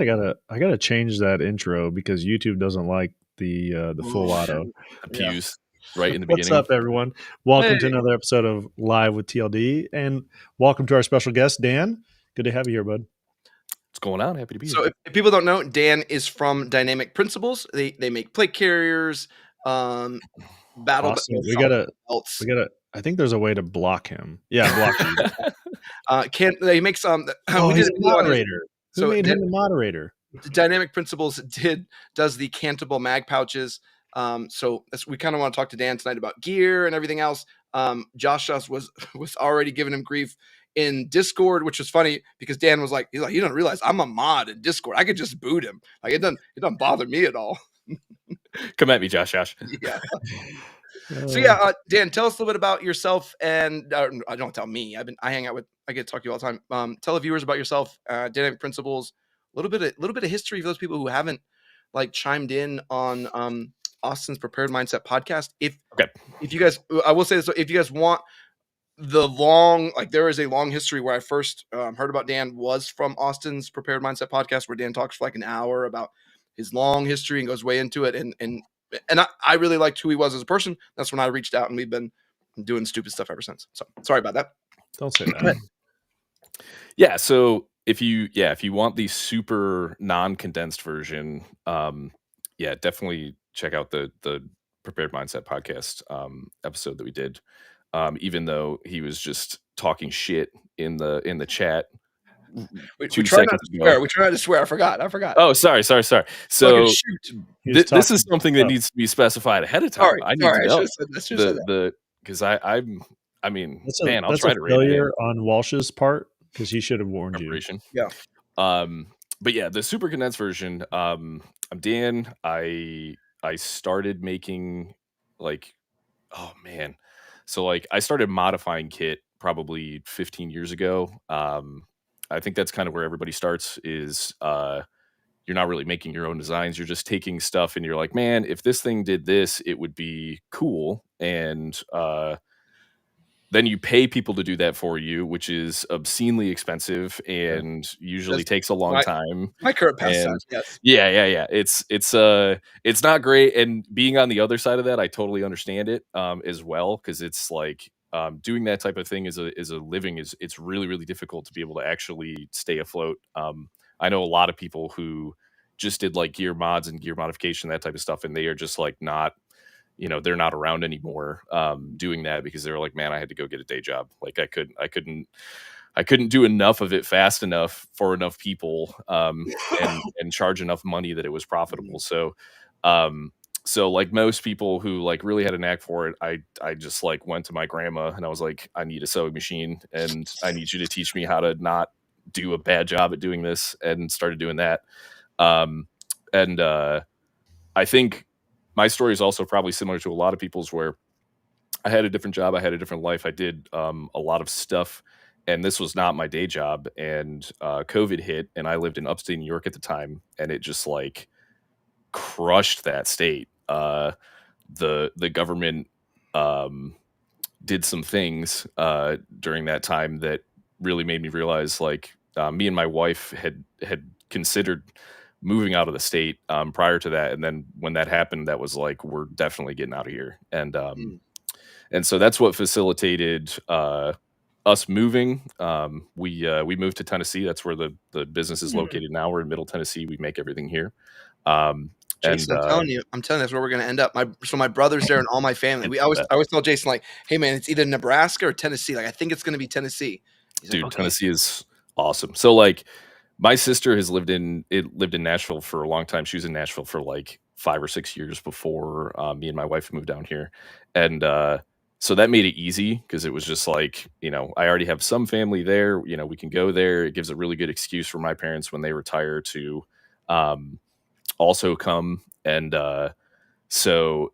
I gotta change that intro because YouTube doesn't like the full auto. The Yeah. pews right in the What's beginning. up, everyone? Welcome to Hey. another episode of Live with TLD, and welcome to our special guest, Dan. Good to have you here, bud. What's going on? Happy to be So here. if people don't know, Dan is from Dynamic Principles. They make plate carriers, battle Awesome. We gotta. belts. I think there's a way to block him. Yeah, block you. He makes Oh, we he's did a a video on his, moderator. Who made him a moderator? Dynamic Principles does the cantable mag pouches. So we kind of want to talk to Dan tonight about gear and everything else. Josh was already giving him grief in Discord, which was funny because Dan was like, you don't realize I'm a mod in Discord. I could just boot him. Like it doesn't bother me at all. Come at me, Josh. Yeah. So yeah, Dan, tell us a little bit about yourself, and don't tell me. I get to talk to you all the time. Tell the viewers about yourself, Dynamic Principles, a little bit of history for those people who haven't like chimed in on Austin's Prepared Mindset podcast. If you guys, I will say this: if you guys want the long, like there is a long history where I first heard about Dan was from Austin's Prepared Mindset podcast, where Dan talks for like an hour about his long history and goes way into it, and I really liked who he was as a person. That's when I reached out, and we've been doing stupid stuff ever since. So sorry about that. Don't say that. Yeah. So if you want the super non-condensed version, definitely check out the Prepared Mindset podcast episode that we did. Even though he was just talking shit in the chat. We try not to swear. We try not to swear. I forgot. Oh, sorry. So this is something that needs to be specified ahead of time. Sorry, I need to know because I mean, man, I'll try to rate failure on Walsh's part because he should have warned you. Yeah. But yeah, the super condensed version. I'm Dan. I started making So I started modifying kit probably 15 years ago. I think that's kind of where everybody starts is you're not really making your own designs. You're just taking stuff and you're like, man, if this thing did this, it would be cool. And then you pay people to do that for you, which is obscenely expensive and usually takes a long time. My current pastime, yes. Yeah. It's not great. And being on the other side of that, I totally understand it as well, because it's like doing that type of thing is a living. It's really, really difficult to be able to actually stay afloat. I know a lot of people who just did like gear mods and gear modification, that type of stuff, and they are just like not, they're not around anymore doing that because they're like, man, I had to go get a day job. Like I couldn't do enough of it fast enough for enough people and charge enough money that it was profitable. So like most people who like really had a knack for it, I just like went to my grandma and I was like, I need a sewing machine and I need you to teach me how to not do a bad job at doing this, and started doing that. I think my story is also probably similar to a lot of people's, where I had a different job. I had a different life. I did a lot of stuff, and this was not my day job. And COVID hit, and I lived in upstate New York at the time, and it just like crushed that state. The government did some things during that time that really made me realize, like, me and my wife had considered moving out of the state prior to that, and then when that happened, that was like, we're definitely getting out of here. And so that's what facilitated us moving. We moved to Tennessee. That's where the business is located now. We're in Middle Tennessee. We make everything here. Jason, I'm telling you, that's where we're going to end up. My brother's there and all my family. I always tell Jason, like, hey man, it's either Nebraska or Tennessee. Like, I think it's going to be Tennessee. Dude, like, okay. Tennessee is awesome. So like, my sister has lived in Nashville for a long time. She was in Nashville for like 5 or 6 years before me and my wife moved down here. And so that made it easy because it was just like, I already have some family there. We can go there. It gives a really good excuse for my parents when they retire to also come. And so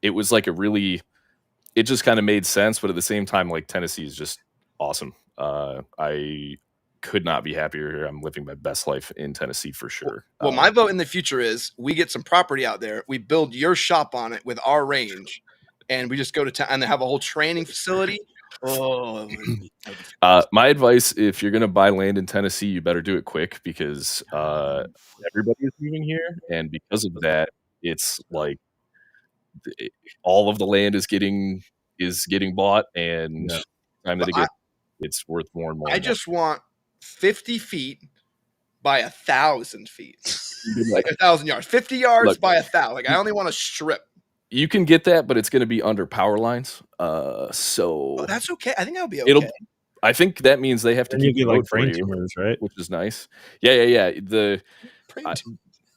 it was like it just kind of made sense. But at the same time, like, Tennessee is just awesome. I could not be happier here. I'm living my best life in Tennessee for sure. Well, my vote in the future is we get some property out there. We build your shop on it with our range, and we just go to town and they have a whole training facility. Oh, My advice: if you're gonna buy land in Tennessee, you better do it quick because everybody is moving here, and because of that, it's like all of the land is getting bought, and Yeah. time that it's worth more and more. I just want 50 feet by 1,000 feet, like 1,000 yards. 50 yards Look, by 1,000. Like I only want a strip. you can get that, but it's going to be under power lines. Oh, So that's okay. I think that'll be it'll. okay. I think that means they have to And you keep the get like road for brain you, tumors, right? which is nice. Yeah.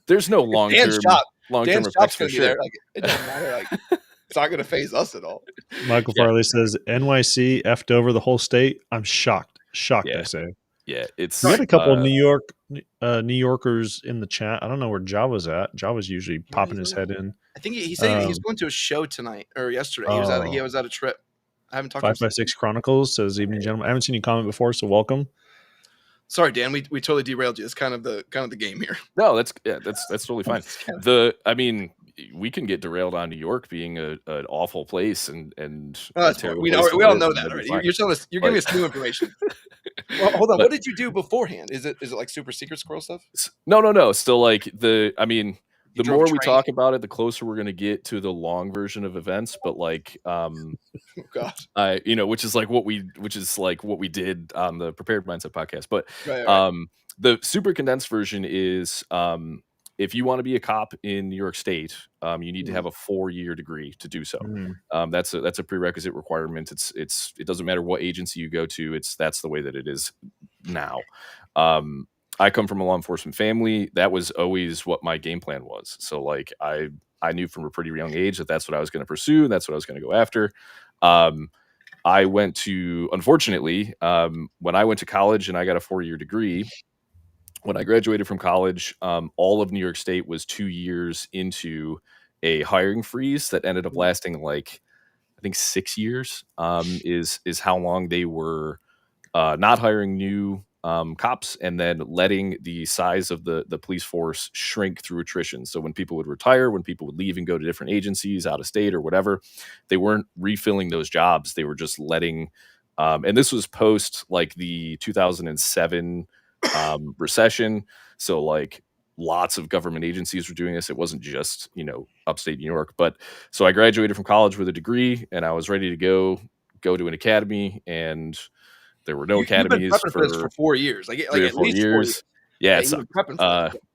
There's no long Dan's term shop's effects for gonna be there. sure. Like it doesn't matter. Like it's not gonna phase us at all. Michael Yeah. Farley says NYC effed over the whole state. I'm shocked. Shocked, Yeah. I say. Yeah, it's We had a couple of New Yorkers in the chat. I don't know where Java's at. Java's usually popping his head in. I think he said he's going to a show tonight or yesterday. He was at a trip. I haven't talked to him. 556 Chronicles says, "Evening, gentlemen. I haven't seen you comment before, so welcome." Sorry, Dan. We totally derailed you. It's kind of the game here. No, that's totally fine. I mean, we can get derailed on New York being an awful place and we all know that already. You're telling us. You're giving us new information. Well, hold on. What did you do beforehand? Is it like super secret squirrel stuff? No. Still, like the more we talk about it, the closer we're going to get to the long version of events. But like, oh God, which is like what we did on the Prepared Mindset podcast. But right. the super condensed version is if you want to be a cop in New York State, you need to have a 4-year degree to do so. That's a prerequisite requirement. It doesn't matter what agency you go to. That's the way that it is now. I come from a law enforcement family. That was always what my game plan was. So like I knew from a pretty young age that that's what I was going to pursue. And that's what I was going to go after. I went to, unfortunately, when I went to college and I got a 4-year degree, when I graduated from college, all of New York State was 2 years into a hiring freeze that ended up lasting like, I think 6 years is how long they were not hiring new cops and then letting the size of the police force shrink through attrition. So when people would retire, when people would leave and go to different agencies out of state or whatever, they weren't refilling those jobs. They were just letting, and this was post like the 2007 recession. So like lots of government agencies were doing this. It wasn't just, upstate New York. But so I graduated from college with a degree and I was ready to go to an academy, and there were no academies for 4 years, like at least 4 years. Yeah,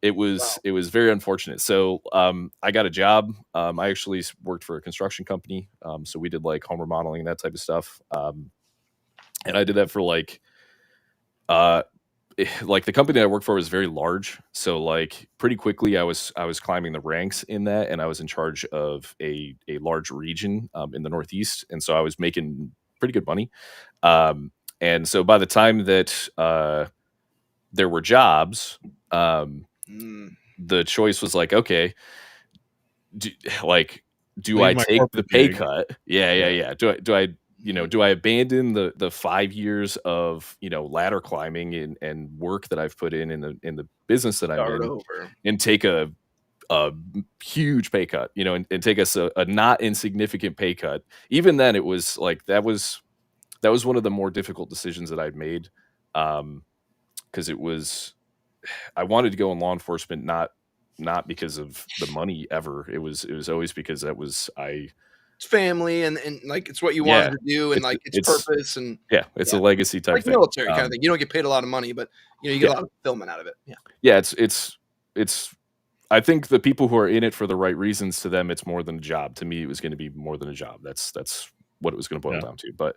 it was very unfortunate. So I got a job. I actually worked for a construction company. So we did like home remodeling and that type of stuff. And I did that for like the company that I worked for was very large. So like pretty quickly I was climbing the ranks in that, and I was in charge of a large region in the Northeast. And so I was making pretty good money. And so by the time that there were jobs, the choice was like, okay, do I take the pay cut? Yeah. Do I abandon the 5 years of ladder climbing and work that I've put in the business that I'm in, and take a huge pay cut, and take us a not insignificant pay cut? Even then, it was like that was one of the more difficult decisions that I've made, because I wanted to go in law enforcement, not because of the money ever. It was always because it's family and like it's what you wanted to do, and like it's purpose, and it's a legacy type like thing, military kind of thing. You don't get paid a lot of money, but you get a lot of fulfillment out of it. It's I think the people who are in it for the right reasons, to them it's more than a job. To me, it was going to be more than a job. That's what it was going to boil down to. But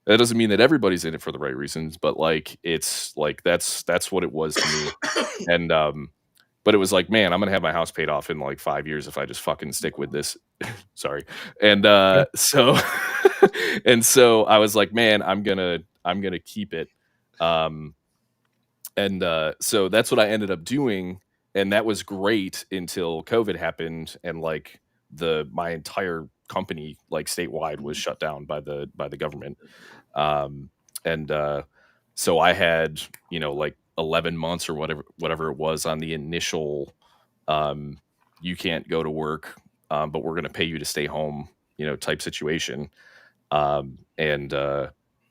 that doesn't mean that everybody's in it for the right reasons, but like it's like that's what it was to me. And but it was like, man, I'm gonna have my house paid off in like 5 years if I just fucking stick with this. Sorry. And so and so I was like, man, I'm gonna keep it. And so that's what I ended up doing, and that was great until COVID happened, and like my entire company, like statewide, was shut down by the government. And so I had like 11 months or whatever it was on the initial you can't go to work, but we're going to pay you to stay home type situation. And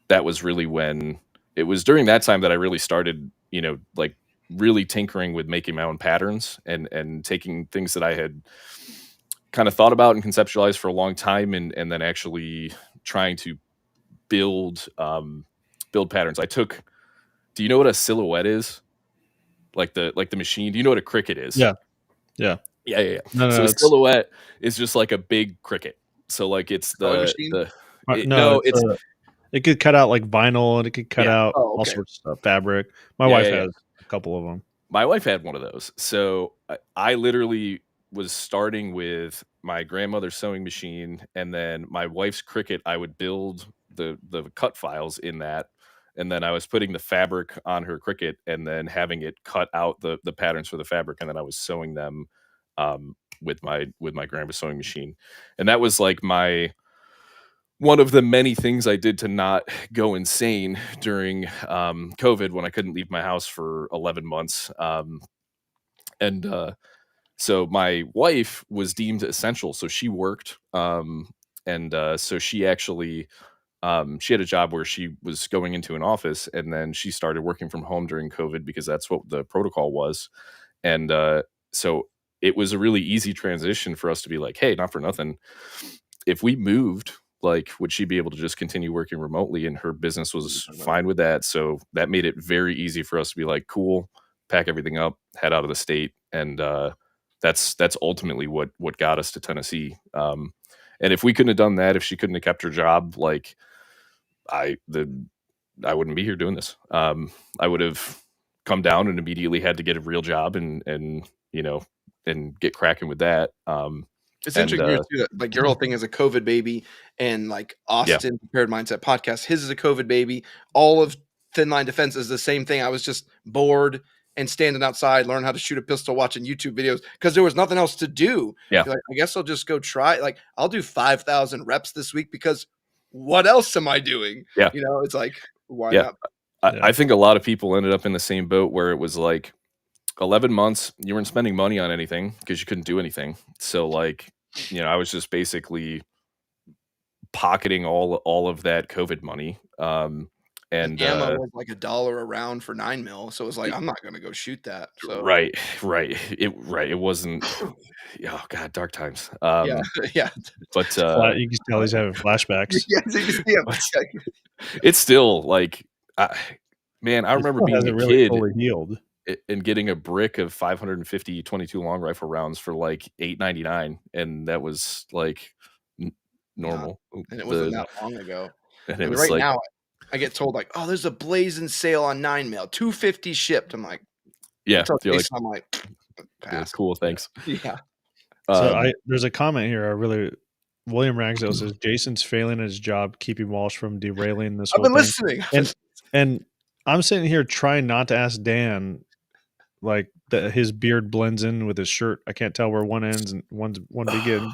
that was really when it was during that time that I really started, like really tinkering with making my own patterns and taking things that I had kind of thought about and conceptualized for a long time, and then actually trying to build build patterns. Do you know what a silhouette is? Like the machine. Do you know what a cricket is? Yeah. Yeah. Yeah, yeah, yeah. No, So no, a it's silhouette is just like a big cricket. So like it's Sewing the machine? the it, no, no, it's it's it could cut out like vinyl and it could cut yeah, out Oh, all okay. sorts of stuff, fabric. My yeah, wife yeah, yeah. has a couple of them. My wife had one of those. So I literally was starting with my grandmother's sewing machine, and then my wife's cricket. I would build the cut files in that, and then I was putting the fabric on her cricket, and then having it cut out the patterns for the fabric, and then I was sewing them with my grandma's sewing machine, and that was like my one of the many things I did to not go insane during COVID when I couldn't leave my house for 11 months. And so my wife was deemed essential, so she worked, and so she actually she had a job where she was going into an office, and then she started working from home during COVID because that's what the protocol was, and so it was a really easy transition for us to be like, hey, not for nothing, if we moved, like, would she be able to just continue working remotely? And her business was fine with that, so that made it very easy for us to be like, cool, pack everything up, head out of the state, and that's ultimately what got us to Tennessee. And if we couldn't have done that, if she couldn't have kept her job, like I the I wouldn't be here doing this. I would have come down and immediately had to get a real job and get cracking with that. It's And interesting too that like your whole thing is a COVID baby, and like yeah, Austin Prepared Mindset podcast, his is a COVID baby. All of Thin Line Defense is the same thing. I was just bored and standing outside, learn how to shoot a pistol, watching YouTube videos because there was nothing else to do. yeah, You're like, I guess I'll just go try. Like, I'll do 5,000 reps this week because what else am I doing? yeah, It's like, why yeah. not? I, Yeah. I think a lot of people ended up in the same boat where it was like 11 months, you weren't spending money on anything because you couldn't do anything. So like, I was just basically pocketing all of that COVID money. And And ammo was like $1 a round for 9 mil. So it was like, it- I'm not gonna go shoot that. So right, right. It wasn't. Oh God, dark times. yeah, yeah. But You can tell he's having flashbacks. Yeah, so you can see him. but it's still like, I, man, I It remember still being a hasn't really kid fully healed. and getting a brick of 550 22 long rifle rounds for like $8.99, and that was like n- Not, normal. and it wasn't The that long ago. and I it mean, was right like, now I get told like, "Oh, there's a blazing sale on 9 mil, 250 shipped." I'm like, I yeah, tell you're like, Jason, I'm like, pass. cool, Yeah. thanks. Yeah, So Um, there's a comment here. William Ragsdale says Jason's failing at his job, keeping Walsh from derailing this I've whole been thing. listening. And I'm sitting here trying not to ask Dan, like his beard blends in with his shirt. I can't tell where one ends and one begins.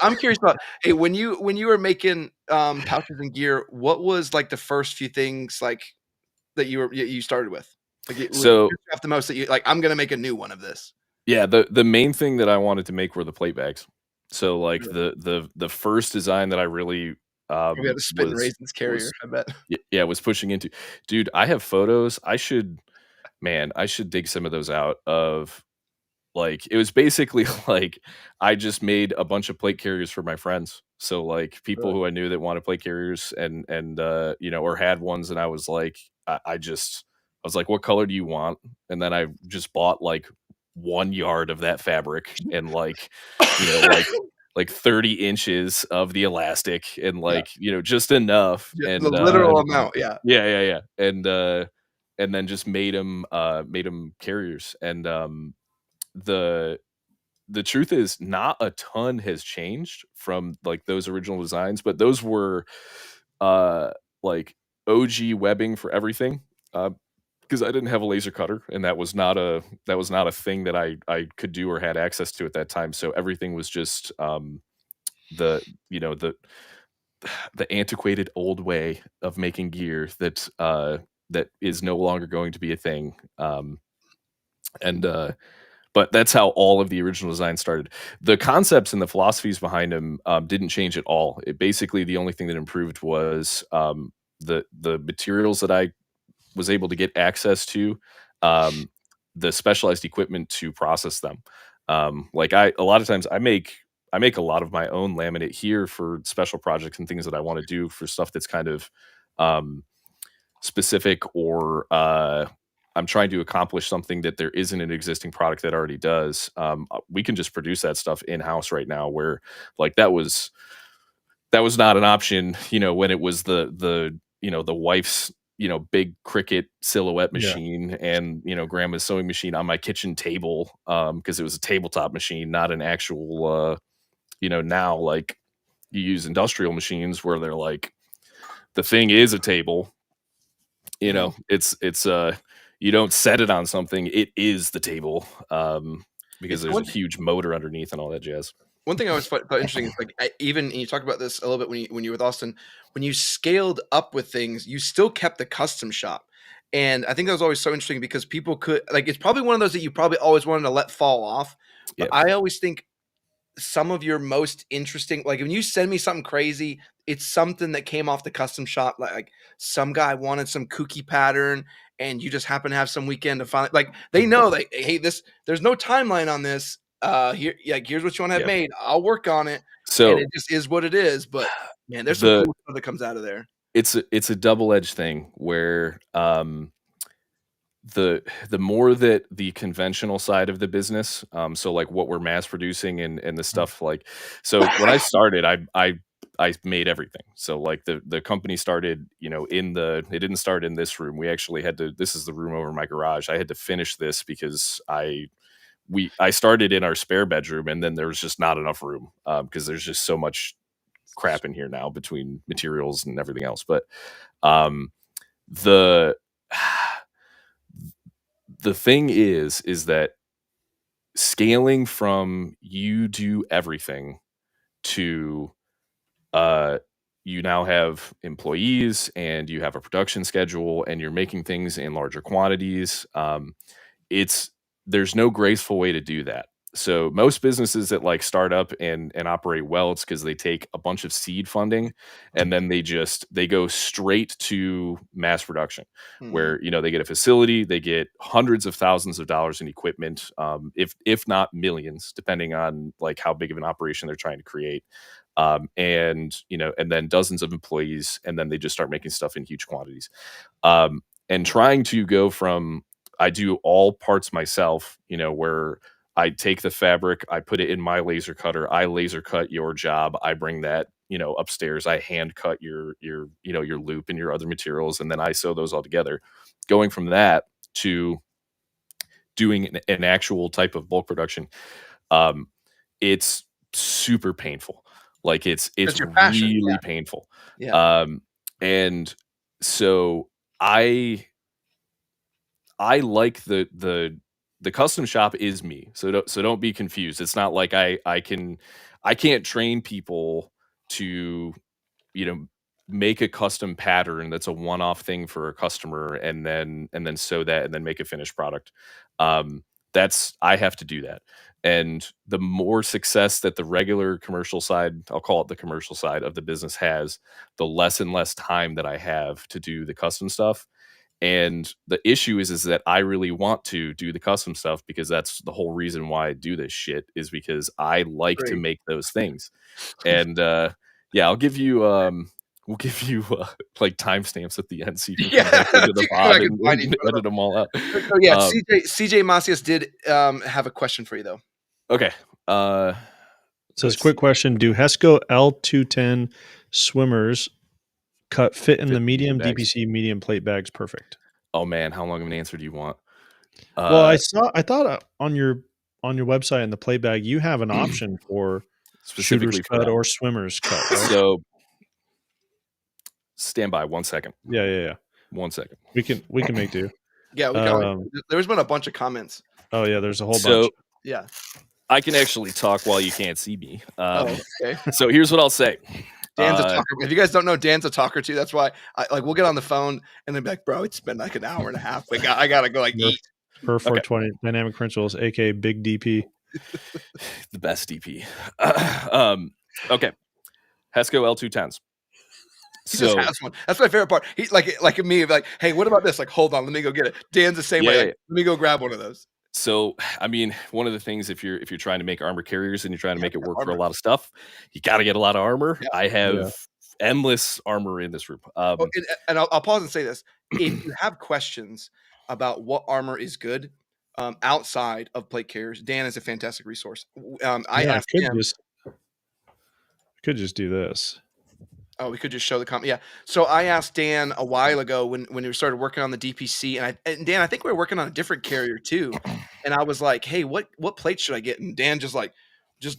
I'm curious about, hey, when you were making pouches and gear, what was like the first few things like that you started with? Like it was so off the most that you like, I'm gonna make a new one of this. yeah, the main thing that I wanted to make were the plate bags. So like the first design that I really We had a spit and raisins carrier, was I bet. yeah, was pushing into. Dude, I have photos. I should dig some of those out of, like, it was basically like I just made a bunch of plate carriers for my friends. So like people Really? who I knew that wanted plate carriers and or had ones, and I was like I was like, what color do you want? And then I just bought like 1 yard of that fabric and like 30 inches of the elastic and Yeah, just enough. yeah, the And literal amount, yeah. yeah. And then just made them carriers. And the the truth is not a ton has changed from like those original designs, but those were uh like OG webbing for everything. Because I didn't have a laser cutter, and that was not a thing that I could do or had access to at that time. So everything was just the you know the antiquated old way of making gear that is no longer going to be a thing. And but that's how all of the original design started. The concepts and the philosophies behind them didn't change at all. It basically, the only thing that improved was the materials that I was able to get access to, um, the specialized equipment to process them. Like a lot of times I make a lot of my own laminate here for special projects and things that I want to do for stuff that's kind of um, specific, or I'm trying to accomplish something that there isn't an existing product that already does. We can just produce that stuff in house right now, where like that was not an option, when it was the wife's, big Cricut silhouette Yeah. machine and, grandma's sewing machine on my kitchen table, because it was a tabletop machine, not an actual, now like you use industrial machines where they're like, the thing is a table, it's you don't set it on something, it is the table, because It's there's one a huge motor underneath and all that jazz. One thing I always thought interesting is like even and you talked about this a little bit when you were with Austin, when you scaled up with things, you still kept the custom shop. And I think that was always so interesting because people could like it's probably one of those that you probably always wanted to let fall off. But Yeah. I always think some of your most interesting like when you send me something crazy, it's something that came off the custom shop. Like some guy wanted some kooky pattern and you just happen to have some weekend to find like they know like hey, there's no timeline on this. Here's what you want to have Yeah. made. I'll work on it. And So it just is what it is. But man, there's some the cool stuff that comes out of there. it's a double-edged thing where the more that the conventional side of the business, so like what we're mass producing and the stuff like, so when I started, I made everything. So like the company started, it didn't start in this room. We actually had to, this is the room over my garage. I had to finish this because I started in our spare bedroom and then there was just not enough room, because there's just so much crap in here now between materials and everything else. But the the thing is that scaling from you do everything to you now have employees and you have a production schedule and you're making things in larger quantities. It's There's no graceful way to do that. So most businesses that like start up and operate well, it's because they take a bunch of seed funding and then they go straight to mass production, where they get a facility, they get hundreds of thousands of dollars in equipment, if not millions, depending on like how big of an operation they're trying to create, and then dozens of employees, and then they just start making stuff in huge quantities, and trying to go from I do all parts myself, where I take the fabric, I put it in my laser cutter, I laser cut your job, I bring that, upstairs, I hand cut your loop and your other materials, and then I sew those all together. Going from that to doing an actual type of bulk production, it's super painful. Like it's your passion. really Yeah. painful. Yeah. And so I like the custom shop is me. So don't be confused. It's not like I can't train people to, make a custom pattern that's a one-off thing for a customer and then sew that and then make a finished product. I have to do that. And the more success that the regular commercial side, I'll call it the commercial side of the business has, the less and less time that I have to do the custom stuff. And the issue is that I really want to do the custom stuff because that's the whole reason why I do this shit, is because I like to Great. make those things. And yeah, we'll give you like timestamps at the end so you can come back into the pod and edit them all out. So yeah, CJ Macias did have a question for you though. Okay. Says quick question: do Hesco L210 swimmers cut fit in the medium bags. DPC medium plate bags perfect? Oh man, how long of an answer do you want? Well, I thought on your website in the plate bag you have an option for specifically shooters cut or swimmers cut. Right? So stand by 1 second. Yeah. 1 second. We can make do. Yeah, there's been a bunch of comments. Oh yeah, there's a whole bunch. Yeah, I can actually talk while you can't see me. Okay. So here's what I'll say. Dan's a talker. If you guys don't know, Dan's a talker too. That's why we'll get on the phone and then be like, bro, it's been like an hour and a half. I gotta go eat. Per 420 dynamic principles, aka Big DP. The best DP. Okay. Hesco L210s. He just has one. That's my favorite part. He's like me, like, hey, what about this? Like, hold on, let me go get it. Dan's the same way. Like, let me go grab one of those. So, I mean, one of the things if you're trying to make armor carriers and you're trying to make it work for a lot of stuff, you got to get a lot of armor. Yeah. I have endless armor in this room. And I'll pause and say this: if you have questions about what armor is good outside of plate carriers, Dan is a fantastic resource. I asked him. Could just do this. Oh, we could just show the comment. Yeah. So I asked Dan a while ago when we started working on the DPC, and Dan, I think we were working on a different carrier too. And I was like, hey, what plate should I get? And Dan just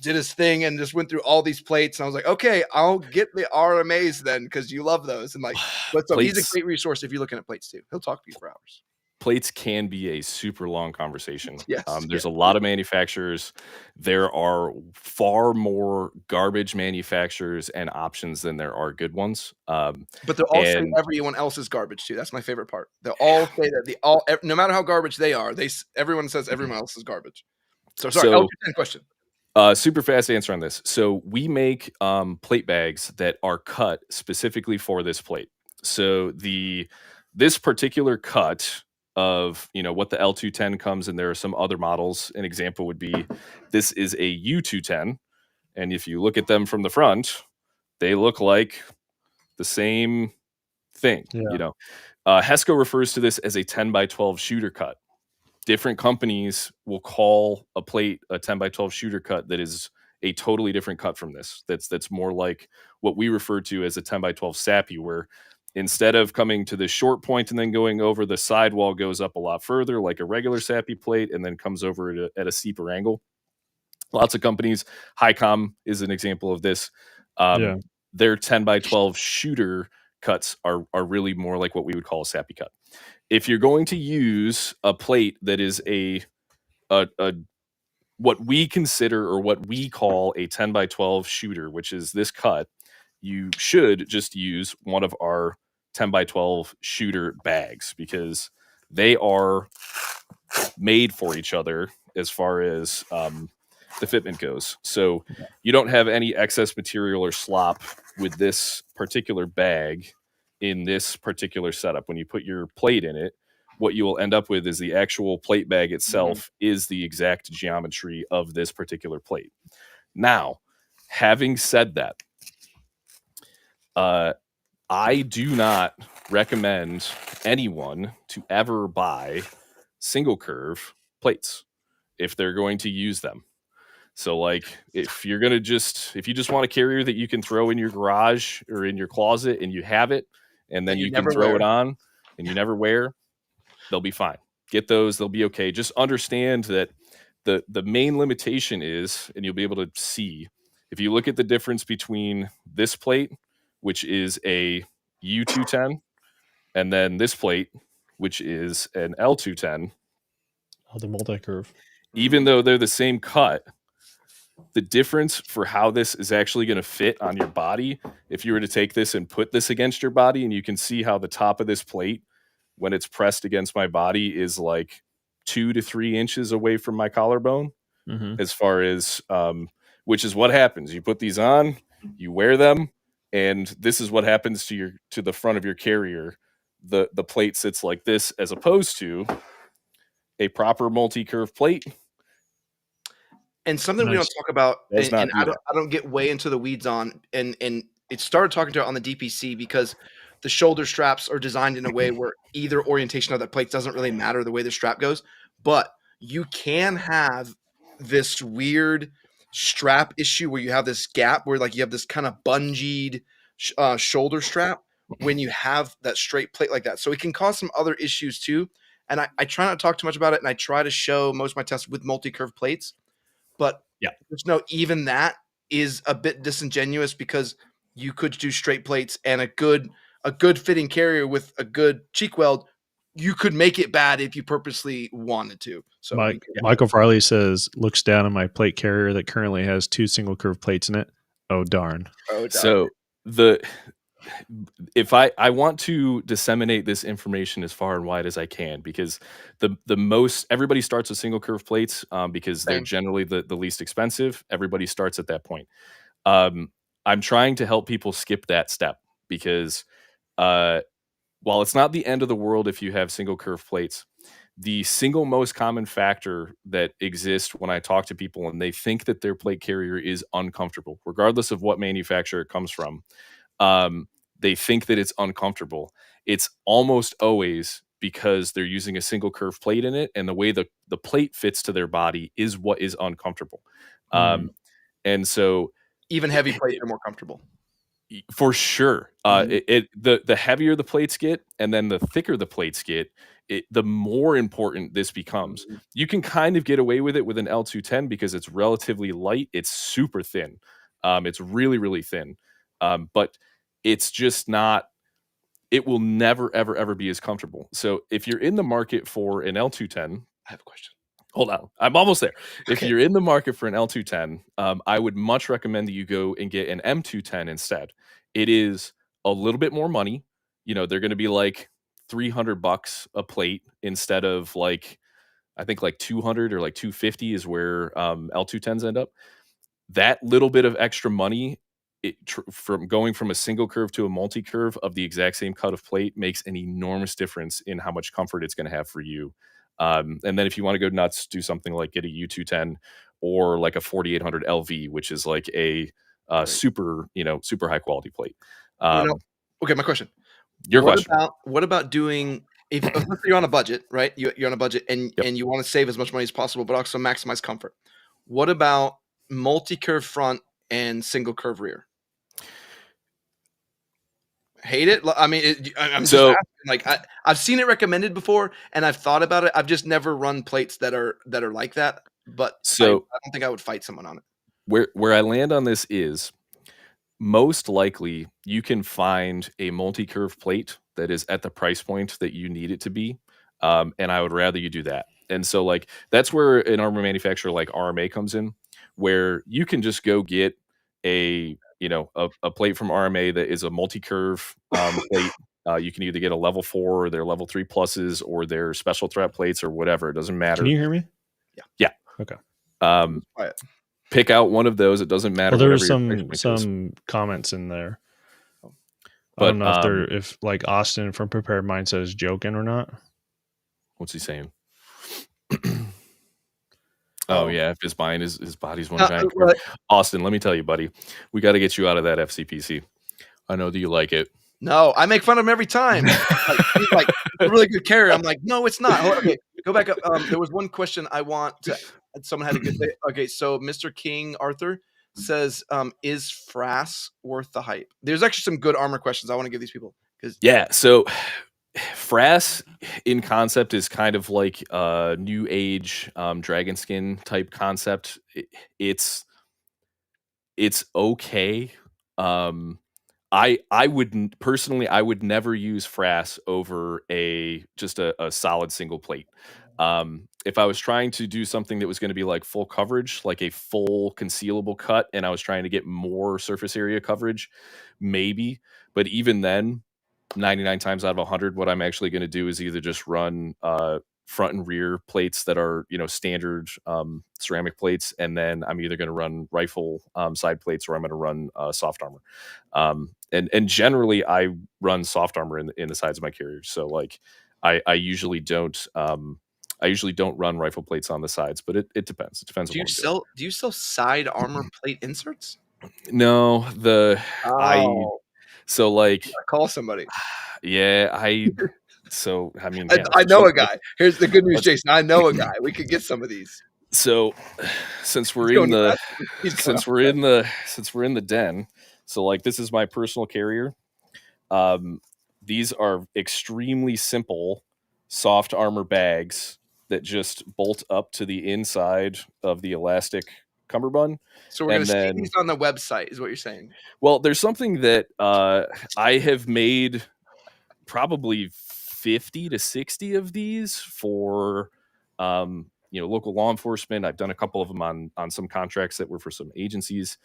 did his thing and just went through all these plates. And I was like, okay, I'll get the RMAs then because you love those. And like, but so he's a great resource if you're looking at plates too. He'll talk to you for hours. Plates can be a super long conversation. Yes. There's a lot of manufacturers. There are far more garbage manufacturers and options than there are good ones. But they'll all say everyone else is garbage too. That's my favorite part. They'll all say that no matter how garbage they are, everyone says everyone else is garbage. So sorry, L210 question. Super fast answer on this. So we make plate bags that are cut specifically for this plate. So this particular cut of what the L210 comes, and there are some other models. An example would be this is a U210, and if you look at them from the front, they look like the same thing. Hesco refers to this as a 10x12 shooter cut. Different companies will call a plate a 10x12 shooter cut that is a totally different cut from this. That's more like what we refer to as a 10x12 sappy, where instead of coming to the short point and then going over, the sidewall goes up a lot further like a regular sappy plate and then comes over at a steeper angle. Lots of companies, Highcom is an example of this. Their 10x12 shooter cuts are really more like what we would call a sappy cut. If you're going to use a plate that is a what we consider or what we call a 10x12 shooter, which is this cut, you should just use one of our 10x12 shooter bags because they are made for each other as far as the fitment goes. So you don't have any excess material or slop with this particular bag in this particular setup. When you put your plate in it, what you will end up with is the actual plate bag itself is the exact geometry of this particular plate. Now, having said that, I do not recommend anyone to ever buy single curve plates if they're going to use them. So like if you just want a carrier that you can throw in your garage or in your closet and you have it, and then you can throw it on and you never wear, they'll be fine. Get those, they'll be okay. Just understand that the main limitation is, and you'll be able to see, if you look at the difference between this plate, which is a U210, and then this plate, which is an L210. Oh, the multi-curve. Even though they're the same cut, the difference for how this is actually going to fit on your body, if you were to take this and put this against your body, and you can see how the top of this plate, when it's pressed against my body, is like 2 to 3 inches away from my collarbone, as far as, which is what happens. You put these on, you wear them, and this is what happens to the front of your carrier. The plate sits like this, as opposed to a proper multi-curve plate. And something we don't talk about, and I don't get way into the weeds on, and it started talking to it on the DPC because the shoulder straps are designed in a way where either orientation of the plates doesn't really matter the way the strap goes, but you can have this weird strap issue where you have this gap where like you have this kind of bungeed shoulder strap when you have that straight plate like that. So it can cause some other issues too. And I try not to talk too much about it, and I try to show most of my tests with multi-curve plates. But just know even that is a bit disingenuous because you could do straight plates and a good fitting carrier with a good cheek weld. You could make it bad if you purposely wanted to. So Michael Farley says, looks down on my plate carrier that currently has 2 single curve plates in it. Oh, darn. So if I want to disseminate this information as far and wide as I can, because the most everybody starts with single curve plates, because they're Same. generally the least expensive. Everybody starts at that point. Um, I'm trying to help people skip that step because uh, while it's not the end of the world if you have single curve plates, the single most common factor that exists when I talk to people and they think that their plate carrier is uncomfortable, regardless of what manufacturer it comes from, um, they think that it's uncomfortable. It's almost always because they're using a single curve plate in it, and the way the plate fits to their body is what is uncomfortable. Mm. And so, Even heavy plates are more comfortable. for sure, Mhm. the heavier the plates get, and then the thicker the plates get, the more important this becomes. Mhm. You can kind of get away with it with an L210 because it's relatively light. It's super thin. It's really really thin, but it's just not. It will never ever ever be as comfortable. So if you're in the market for an L210, I have a question. hold on, I'm almost there. If Okay. you're in the market for an L210, I would much recommend that you go and get an M210 instead. It is a little bit more money. You know, they're going to be like $300 a plate instead of like I think like 200 or like 250 is where L210s end up. That little bit of extra money from going from a single curve to a multi curve of the exact same cut of plate makes an enormous difference in how much comfort it's going to have for you. And then if you want to go nuts, do something like get a U210 or like a 4800 LV, which is like a Right. super, super high quality plate. You know, Um, okay, my question. your question. What about doing if let's say you're on a budget, right? You're on a budget and Yep. you want to save as much money as possible, but also maximize comfort. What about multi-curve front and single curve rear? Hate it? I mean, I'm just So, asking. Like, I've seen it recommended before, and I've thought about it. I've just never run plates that are like that. But I so don't think I would fight someone on it. where I land on this is most likely you can find a multi-curve plate that is at the price point that you need it to be, and I would rather you do that. And so like that's where an armor manufacturer like RMA comes in, where you can just go get a plate from RMA that is a multi-curve plate. You can either get a level 4 or their level 3 pluses or their special threat plates or whatever. It doesn't Can matter. you hear me? Yeah. Okay. Um, Quiet. pick out one of those. It doesn't matter Well, there whatever was your price point is. some comments in there. I But don't know if like Austin from Prepared Mindset is joking or not. what's he saying? Oh. Oh yeah, if his mind is his body's one Uh, giant curve. what? Austin, let me tell you, buddy, we got to get you out of that FCPC. I know that you like it. No, I make fun of him every time. He's like, "It's a really good carrier." I'm like, "No, it's not." Okay, go back up. There was one question I want to. Someone had a good. Okay, so Mr. King Arthur says, "Is Frass worth the hype?" There's actually some good armor questions I want to give these people because Yeah, so Frass in concept is kind of like a new age dragon skin type concept. It's okay. I wouldn't personally. I would never use Frass over just a solid single plate. If I was trying to do something that was going to be like full coverage, like a full concealable cut, and I was trying to get more surface area coverage, maybe. But even then, 99 times out of 100, what I'm actually going to do is either just run front and rear plates that are standard ceramic plates, and then I'm either going to run rifle side plates or I'm going to run soft armor. And generally I run soft armor in the sides of my carriers. So like I usually don't run rifle plates on the sides, but it depends. It depends on what I'm doing. do you sell side armor plate inserts? No, Oh, so like call somebody. yeah, I mean, yeah, I know a let's guy. Here's the good news, let's Jason. I know a guy. We could get some of these. so since He's we're in going the nuts. He's going since we're in the den, so like this is my personal carrier. These are extremely simple soft armor bags that just bolt up to the inside of the elastic cummerbund. So we're gonna And see then, these on the website, is what you're saying. well, there's something that I have made probably 50 to 60 of these for local law enforcement. I've done a couple of them on some contracts that were for some agencies.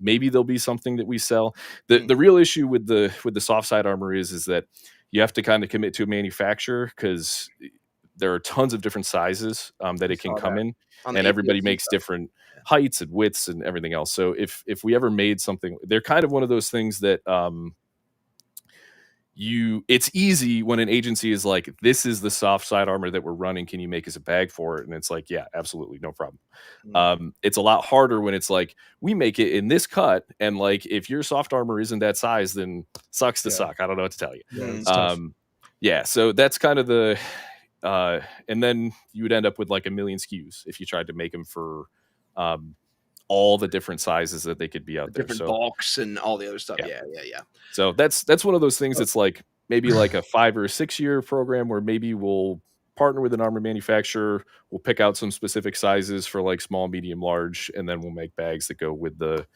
Maybe there'll be something that we sell. The real issue with the soft side armor is that you have to kind of commit to a manufacturer, because there are tons of different sizes that it can come in, and everybody makes different heights and widths and everything else. So if we ever made something, they're kind of one of those things that it's easy when an agency is like, this is the soft side armor that we're running, can you make us a bag for it? And it's like, yeah, absolutely, no problem. It's a lot harder when it's like, we make it in this cut, and like, if your soft armor isn't that size, then sucks to suck. I don't know what to tell you. Yeah, so that's kind of the and then you would end up with like a million SKUs if you tried to make them for all the different sizes that they could be out there. Different bulks and all the other stuff. Yeah. So that's one of those things that's like maybe like a 5 or 6 year program where maybe we'll partner with an armor manufacturer. We'll pick out some specific sizes for like small, medium, large, and then we'll make bags that go with the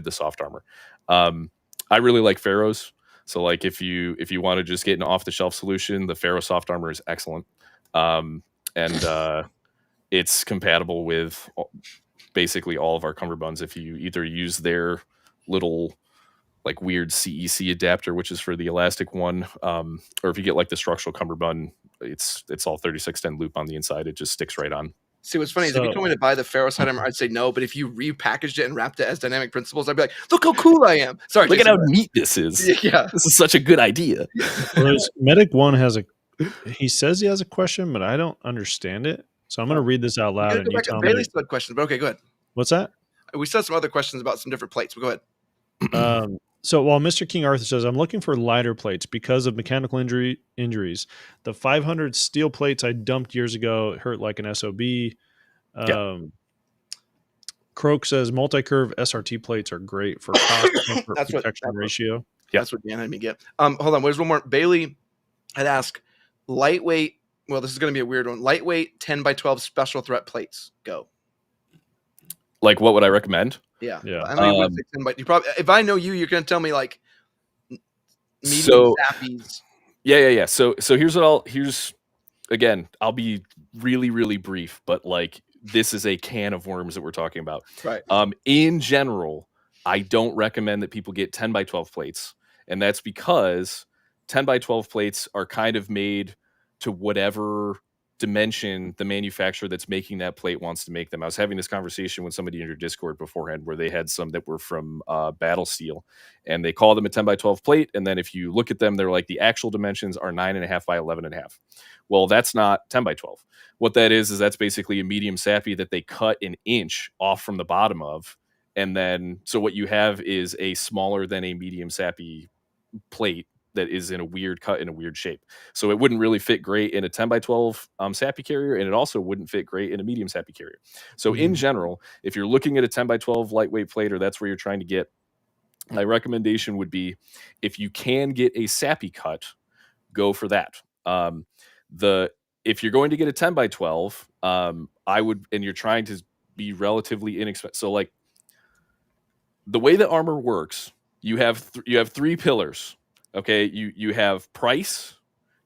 soft armor. I really like Pharaohs. So like if you want to just get an off the shelf solution, the Pharaoh soft armor is excellent. And it's compatible with basically all of our cummerbunds. If you either use their little like weird CEC adapter, which is for the elastic one, or if you get like the structural cummerbund, it's all 3610 loop on the inside. It just sticks right on. See, what's funny is if you told me to buy the Pharaoh side armor, I'd say no. But if you repackaged it and wrapped it as dynamic principles, I'd be like, look how cool I am. Sorry, look at how neat this is. Yeah, this is such a good idea. Medic One he says he has a question, but I don't understand it. So I'm going to read this out loud. And you tell me. Still had questions, but okay, go ahead. What's that? We still have some other questions about some different plates, but go ahead. So while Mr. King Arthur says, I'm looking for lighter plates because of mechanical injuries. The 500 steel plates I dumped years ago hurt like an SOB. Croak says multi-curve SRT plates are great for cost protection ratio. That's what Dan had me get. Hold on, there's one more. Bailey had asked lightweight. Well, this is going to be a weird one. Lightweight 10x12 special threat plates. Go. Like, what would I recommend? Yeah. I know you would say 10 by. You probably, if I know you, you're going to tell me like medium sappies. Yeah. So here's again, I'll be really, really brief, but like, this is a can of worms that we're talking about. Right. In general, I don't recommend that people get 10x12 plates. And that's because 10x12 plates are kind of made to whatever dimension the manufacturer that's making that plate wants to make them. I was having this conversation with somebody in your Discord beforehand where they had some that were from Battle Steel, and they call them a 10x12 plate. And then if you look at them, they're like, the actual dimensions are 9.5 by 11.5. Well, that's not 10x12. What that is that's basically a medium sappy that they cut an inch off from the bottom of. And then, so what you have is a smaller than a medium sappy plate that is in a weird cut in a weird shape. So it wouldn't really fit great in a 10x12 sappy carrier, and it also wouldn't fit great in a medium sappy carrier. So in general, if you're looking at a 10x12 lightweight plate, or that's where you're trying to get, my recommendation would be, if you can get a sappy cut, go for that. If you're going to get a 10x12, I would, and you're trying to be relatively inexpensive. So like the way that armor works, you have three pillars. Okay, you have price,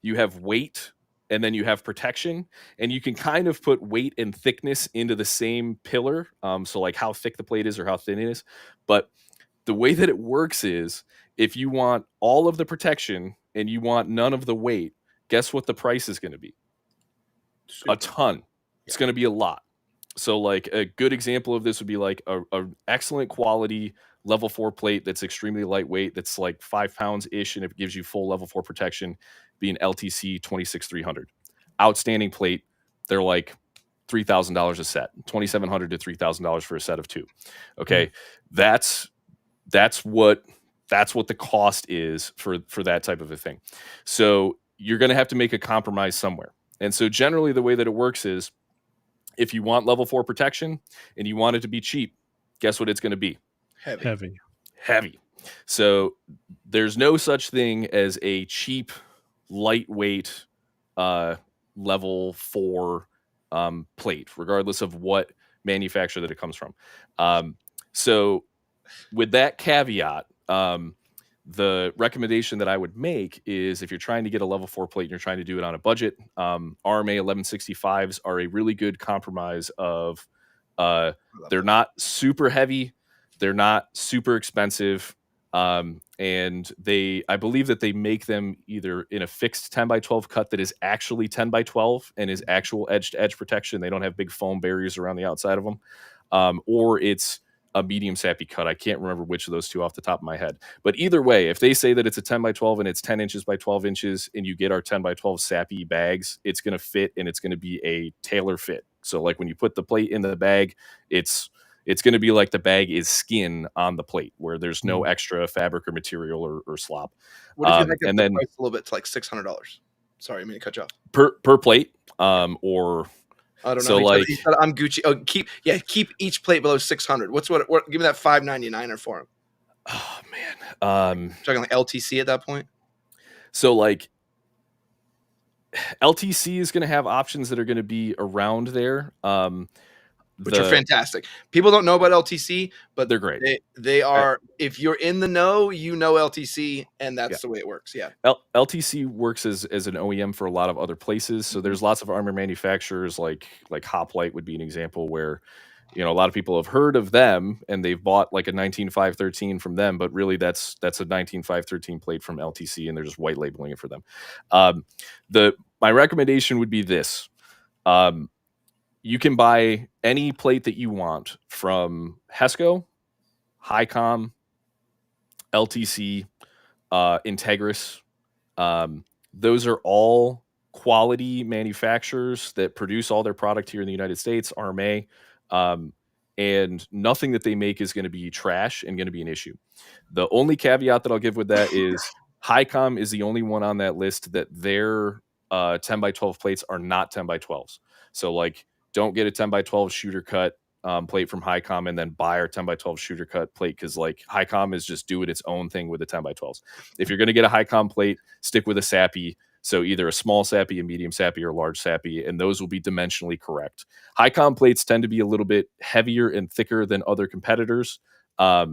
you have weight, and then you have protection. And you can kind of put weight and thickness into the same pillar. So like how thick the plate is or how thin it is. But the way that it works is, if you want all of the protection and you want none of the weight, guess what the price is going to be? A ton. It's going to be a lot. So like a good example of this would be like a excellent quality level 4 plate that's extremely lightweight, that's like 5 pounds ish, and it gives you full level 4 protection, be an LTC 26300. Outstanding plate. They're like $3,000 a set, $2,700 to $3,000 for a set of 2. Okay, that's what the cost is for that type of a thing. So you're going to have to make a compromise somewhere. And so generally the way that it works is, if you want level 4 protection and you want it to be cheap, guess what it's going to be? Heavy. So there's no such thing as a cheap, lightweight level 4 plate, regardless of what manufacturer that it comes from. So with that caveat, The recommendation that I would make is if you're trying to get a level 4 plate and you're trying to do it on a budget, RMA 1165s are a really good compromise of they're not super heavy, they're not super expensive, and I believe that they make them either in a fixed 10 by 12 cut that is actually 10 by 12 and is actual edge to edge protection. They don't have big foam barriers around the outside of them, or it's a medium sappy cut. I can't remember which of those two off the top of my head. But either way, if they say that it's a 10 by 12 and it's 10 inches by 12 inches and you get our 10 by 12 sappy bags, it's going to fit and it's going to be a tailor fit. So like when you put the plate in the bag, it's going to be like the bag is skin on the plate where there's no extra fabric or material or slop. What if you hike up the price a little bit to like $600? Sorry, I mean to cut you off. Per plate, or I don't know. So he said, I'm Gucci. Oh, keep each plate below 600. What? Give me that $599 for him. Oh man, talking like LTC at that point. So like LTC is going to have options that are going to be around there, which are fantastic. People don't know about LTC, but they're great. They are. If you're in the know, you know LTC, and that's the way it works. Yeah. LTC works as an OEM for a lot of other places. So there's lots of armor manufacturers like Hoplite would be an example where, a lot of people have heard of them and they've bought like a 19513 from them, but really that's a 19513 plate from LTC and they're just white labeling it for them. My recommendation would be this. You can buy any plate that you want from Hesco, Hycom, LTC, Integris. Those are all quality manufacturers that produce all their product here in the United States, RMA, and nothing that they make is going to be trash and going to be an issue. The only caveat that I'll give with that is Hycom is the only one on that list that their 10 by 12 plates are not 10 by 12s. So like, don't get a 10 by 12 shooter cut plate from Hycom and then buy our 10 by 12 shooter cut plate, because like Hycom is just doing its own thing with the 10 by 12s. If you're going to get a Hycom plate, stick with a sappy. So either a small sappy, a medium sappy, or large sappy, and those will be dimensionally correct. Hycom plates tend to be a little bit heavier and thicker than other competitors, but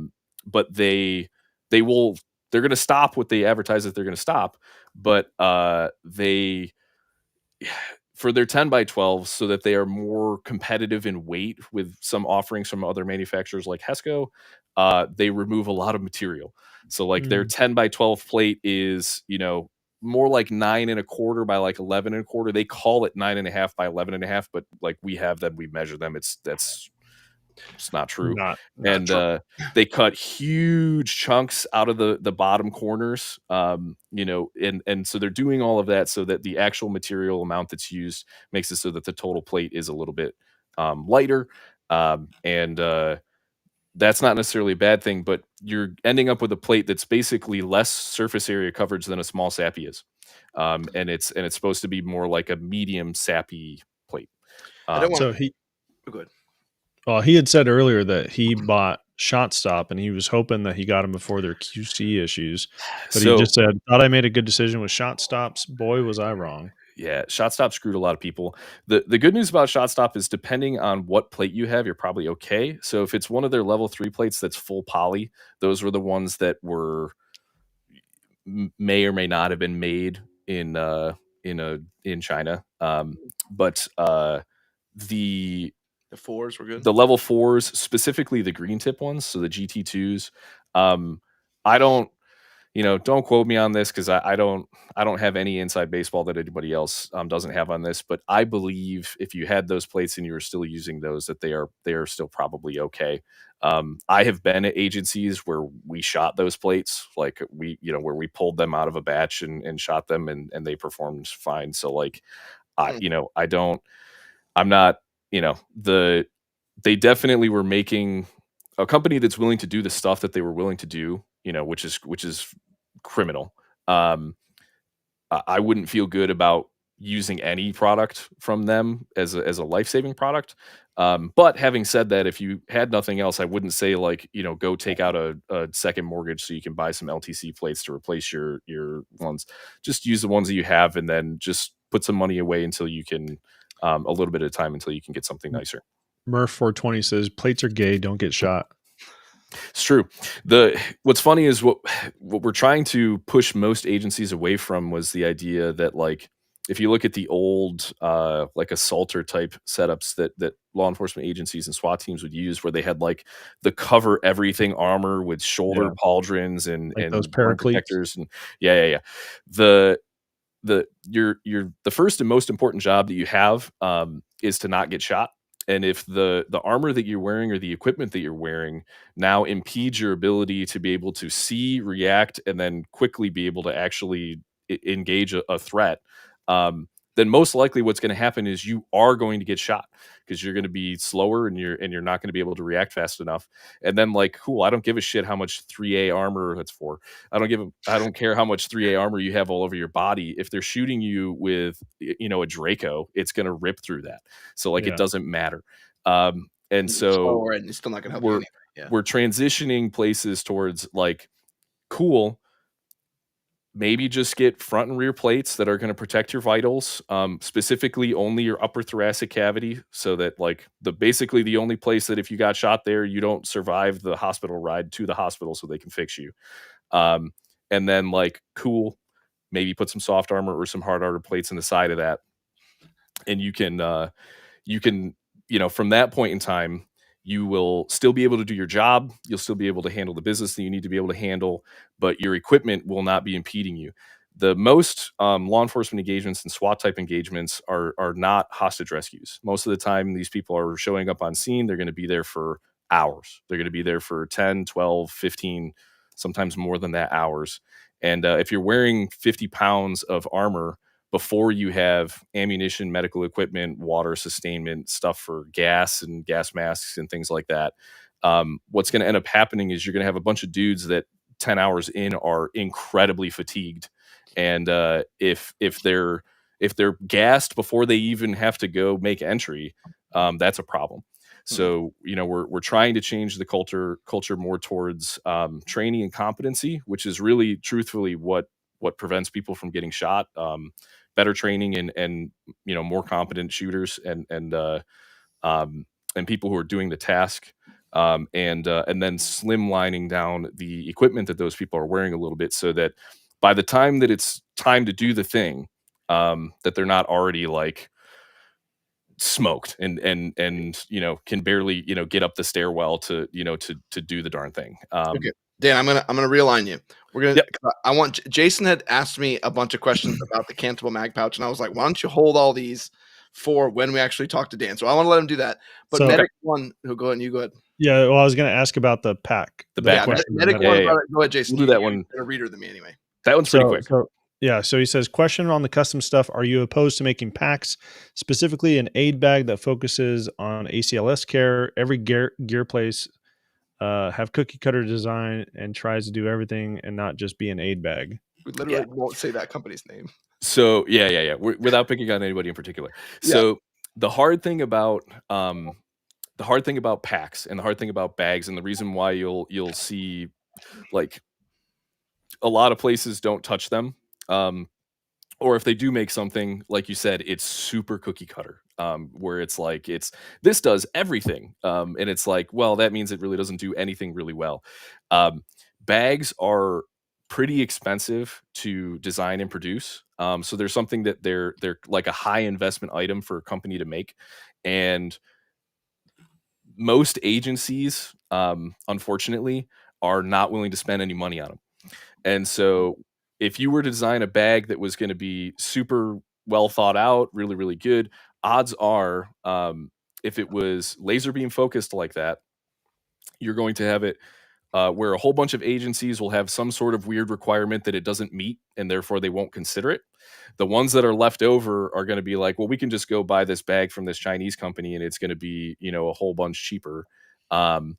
they're going to stop what they advertise that they're going to stop, but for their 10 by 12 so that they are more competitive in weight with some offerings from other manufacturers like Hesco, they remove a lot of material. So like their 10 by 12 plate is, more like 9 1/4 by like 11 1/4. They call it 9 1/2 by 11 1/2, but like we have them, we measure them. It's not true. Not true. They cut huge chunks out of the bottom corners, and so they're doing all of that so that the actual material amount that's used makes it so that the total plate is a little bit lighter, and that's not necessarily a bad thing, but you're ending up with a plate that's basically less surface area coverage than a small sappy is, and it's supposed to be more like a medium sappy plate. Go ahead. Well, he had said earlier that he bought Shot Stop and he was hoping that he got them before their QC issues. But he just said, thought I made a good decision with Shot Stops. Boy, was I wrong. Yeah, Shot Stop screwed a lot of people. The good news about Shot Stop is depending on what plate you have, you're probably okay. So if it's one of their level 3 plates that's full poly, those were the ones that may or may not have been made in China. But the 4s were good. The level 4s, specifically the green tip ones, so the GT2s. I don't quote me on this because I don't have any inside baseball that anybody else doesn't have on this. But I believe if you had those plates and you were still using those, that they are still probably okay. I have been at agencies where we shot those plates, like where we pulled them out of a batch and shot them and they performed fine. So like, they definitely were making a company that's willing to do the stuff that they were willing to do, which is criminal. I wouldn't feel good about using any product from them as a life-saving product. But having said that, if you had nothing else, I wouldn't say like, go take out a second mortgage so you can buy some LTC plates to replace your ones. Just use the ones that you have and then just put some money away until you can, a little bit of time until you can get something nicer. Murph 420 says plates are gay, don't get shot. It's true. What's funny is what we're trying to push most agencies away from was the idea that, like, if you look at the old like assaulter type setups that law enforcement agencies and SWAT teams would use, where they had like the cover everything armor with shoulder Yeah, pauldrons and like those horn paracletes. protectors, and yeah. The the first and most important job that you have is to not get shot. And if the armor that you're wearing or the equipment that you're wearing now impedes your ability to be able to see, react, and then quickly be able to actually engage a threat, then most likely what's going to happen is you are going to get shot because you're going to be slower and you're not going to be able to react fast enough. And then, like, cool, I don't give a shit how much 3A armor that's for. I don't care how much 3A armor you have all over your body. If they're shooting you with, a Draco, it's going to rip through that. So, like, it Yeah. doesn't matter. And You're so slower and it's still not gonna help you we're anyway. Yeah. we're transitioning places towards, like, cool, maybe just get front and rear plates that are going to protect your vitals, specifically only your upper thoracic cavity, so that, like, basically the only place that if you got shot there, you don't survive the hospital ride to the hospital so they can fix you. Um, and then, like, cool, maybe put some soft armor or some hard armor plates in the side of that, and you can, from that point in time, you will still be able to do your job. You'll still be able to handle the business that you need to be able to handle, but your equipment will not be impeding you. The most law enforcement engagements and SWAT type engagements are not hostage rescues. Most of the time, these people are showing up on scene. They're going to be there for hours. They're going to be there for 10, 12, 15, sometimes more than that hours. And if you're wearing 50 pounds of armor before you have ammunition, medical equipment, water sustainment, stuff for gas and gas masks and things like that, what's going to end up happening is you're going to have a bunch of dudes that 10 hours in are incredibly fatigued. And if they're gassed before they even have to go make entry, that's a problem. So, we're trying to change the culture more towards training and competency, which is really truthfully what prevents people from getting shot. Better training and more competent shooters and people who are doing the task, and then slimlining down the equipment that those people are wearing a little bit, so that by the time that it's time to do the thing, that they're not already, like, smoked and can barely get up the stairwell to do the darn thing. Okay, Dan, I'm gonna realign you. We're gonna. Yep. I want Jason had asked me a bunch of questions about the cantable mag pouch, and I was like, "Why don't you hold all these for when we actually talk to Dan?" So I want to let him do that. But So- Medic One, who go ahead, and you go ahead. Yeah, well, I was going to ask about the pack. The Yeah, back question. Medic Yeah, One. yeah. Go ahead, Jason. We'll do that one. You're a reader than me anyway. That one's pretty quick. So he says, question on the custom stuff. Are you opposed to making packs, specifically an aid bag that focuses on ACLS care? Every gear place have cookie cutter design and tries to do everything and not just be an aid bag. We literally won't say that company's name. So yeah. Without picking on anybody in particular. So the hard thing about packs and the hard thing about bags, and the reason why you'll see, like, a lot of places don't touch them, or if they do make something, like you said, it's super cookie cutter, where it's like, this does everything, and it's like, well, that means it really doesn't do anything really well. Bags are pretty expensive to design and produce, so there's something that they're like a high investment item for a company to make, and most agencies, unfortunately, are not willing to spend any money on them. And so if you were to design a bag that was going to be super well thought out, really, really good, odds are, if it was laser beam focused like that, you're going to have it where a whole bunch of agencies will have some sort of weird requirement that it doesn't meet, and therefore they won't consider it. The ones that are left over are going to be like, well, we can just go buy this bag from this Chinese company, and it's going to be, a whole bunch cheaper. And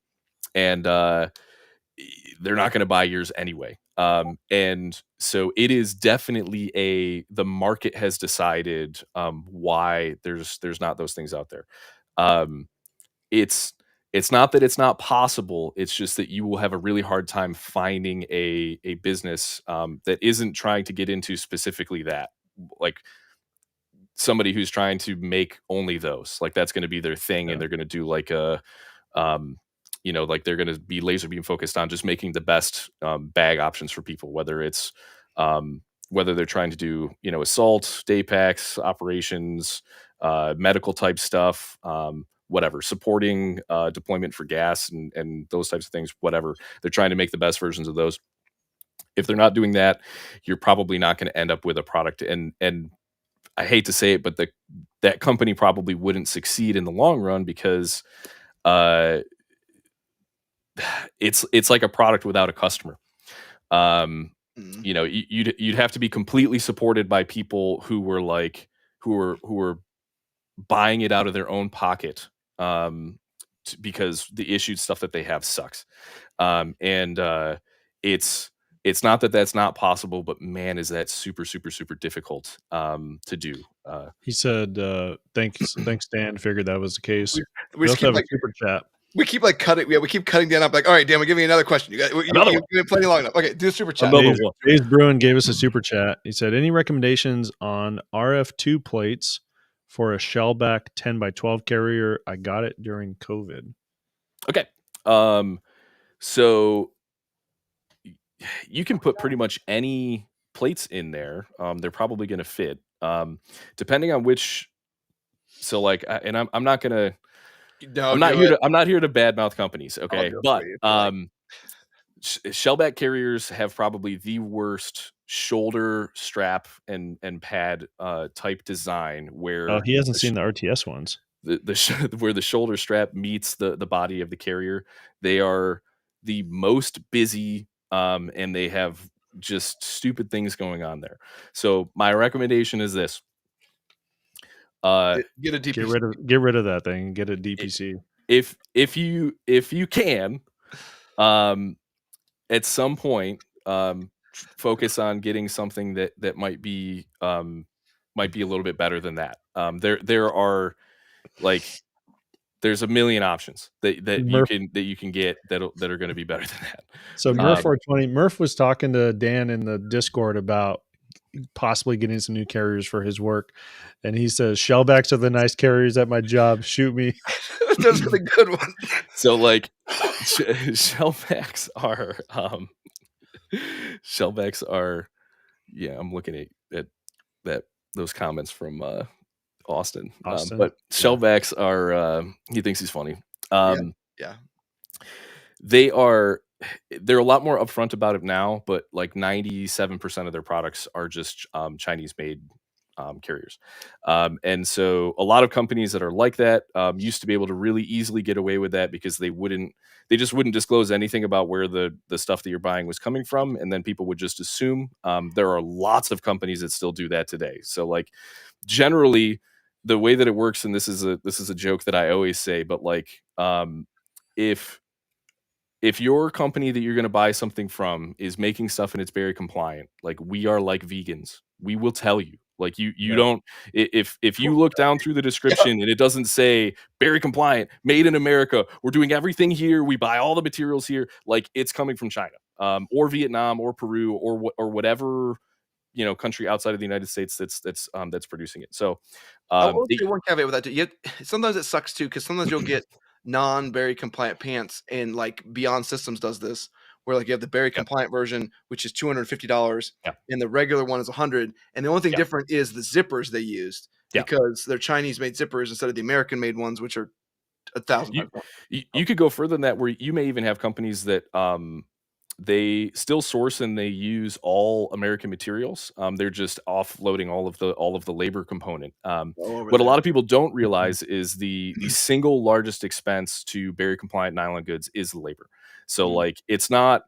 they're not going to buy yours anyway. And so it is definitely the market has decided why there's not those things out there. It's not that it's not possible. It's just that you will have a really hard time finding a business that isn't trying to get into specifically that, like, somebody who's trying to make only those, like, that's going to be their thing, and they're going to do like a like they're going to be laser beam focused on just making the best bag options for people, whether they're trying to do, assault, day packs, operations, medical type stuff, whatever, supporting deployment for gas and those types of things, whatever. They're trying to make the best versions of those. If they're not doing that, you're probably not going to end up with a product. And I hate to say it, but that company probably wouldn't succeed in the long run because uh, it's like a product without a customer. You'd have to be completely supported by people who were buying it out of their own pocket, because the issued stuff that they have sucks. It's not that that's not possible, but man, is that super, super, super difficult to do. He said, thanks, Dan. Figured that was the case. We also have a super chat. We keep cutting. Yeah, we keep cutting Dan up. Like, all right, Dan, we'll give me another question. You've been playing long enough. Okay, do a super chat. Dave's Bruin gave us a super chat. He said, any recommendations on RF2 plates for a shellback 10x12 carrier? I got it during COVID. Okay. So you can put pretty much any plates in there. They're probably going to fit. Depending on which. So like, and I'm not going to. No, I'm not here to badmouth companies, okay? But shellback carriers have probably the worst shoulder strap and pad type design where he hasn't seen the RTS ones. Where the shoulder strap meets the body of the carrier. They are the most busy, and they have just stupid things going on there. So my recommendation is this. Get a DPC. Get rid of that thing and get a DPC. If you can, at some point, focus on getting something that might be a little bit better than that. There are there's a million options that you can get that are going to be better than that. So Murph was talking to Dan in the Discord about possibly getting some new carriers for his work, and he says shellbacks are the nice carriers at my job. Shoot me. Those are the good ones. So shellbacks are yeah, I'm looking at those comments from Austin. But shellbacks are he thinks he's funny. Yeah. They're a lot more upfront about it now, but like 97% of their products are just Chinese made carriers. And so a lot of companies that are like that used to be able to really easily get away with that because they just wouldn't disclose anything about where the stuff that you're buying was coming from. And then people would just assume. There are lots of companies that still do that today. So like generally the way that it works, and this is a joke that I always say, but like if your company that you're going to buy something from is making stuff and it's very compliant, like we are like vegans, we will tell you. Like you don't, if you look down through the description and it doesn't say very compliant, made in America, we're doing everything here, we buy all the materials here, like it's coming from China, or Vietnam or Peru or whatever country outside of the United States that's producing it. So I will say one caveat with that too. Sometimes it sucks too because sometimes you'll get non-berry compliant pants, and like Beyond Systems does this, where like you have the berry compliant version, which is $250, and the regular one is $100, and the only thing different is the zippers they used because they're Chinese made zippers instead of the American made ones, which are $1,000. You could go further than that, where you may even have companies that they still source and they use all American materials. They're just offloading all of the labor component. What a lot of people don't realize is the single largest expense to berry compliant nylon goods is the labor. So like it's not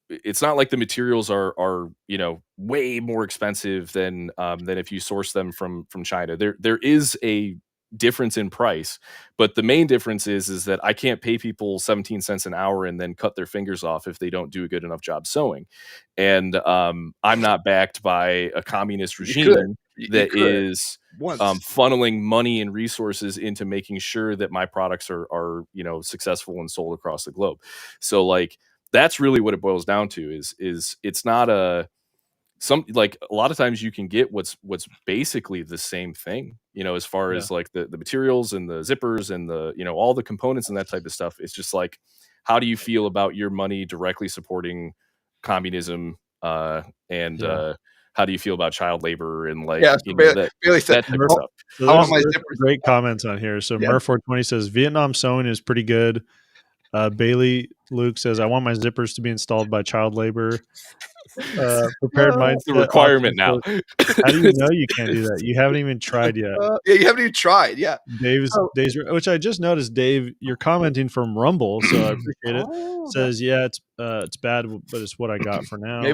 it's not like the materials are way more expensive than if you source them from China. There is a difference in price, but the main difference is that I can't pay people 17 cents an hour and then cut their fingers off if they don't do a good enough job sewing. And I'm not backed by a communist regime that is funneling money and resources into making sure that my products are successful and sold across the globe. So like that's really what it boils down to is it's not like a lot of times you can get what's basically the same thing, as far as like the materials and the zippers and the, all the components and that type of stuff. It's just like, how do you feel about your money directly supporting communism? And how do you feel about child labor and like, Bailey said, that type of stuff? So there's great comments on here. So Murph 420 says Vietnam sewing is pretty good. Bailey Luke says, I want my zippers to be installed by child labor. Prepared mindset. It's a requirement now. How do you know you can't do that? You haven't even tried yet. You haven't even tried. Yeah. Dave's, which I just noticed, Dave, you're commenting from Rumble, so I appreciate it. Says, yeah, it's bad, but it's what I got for now.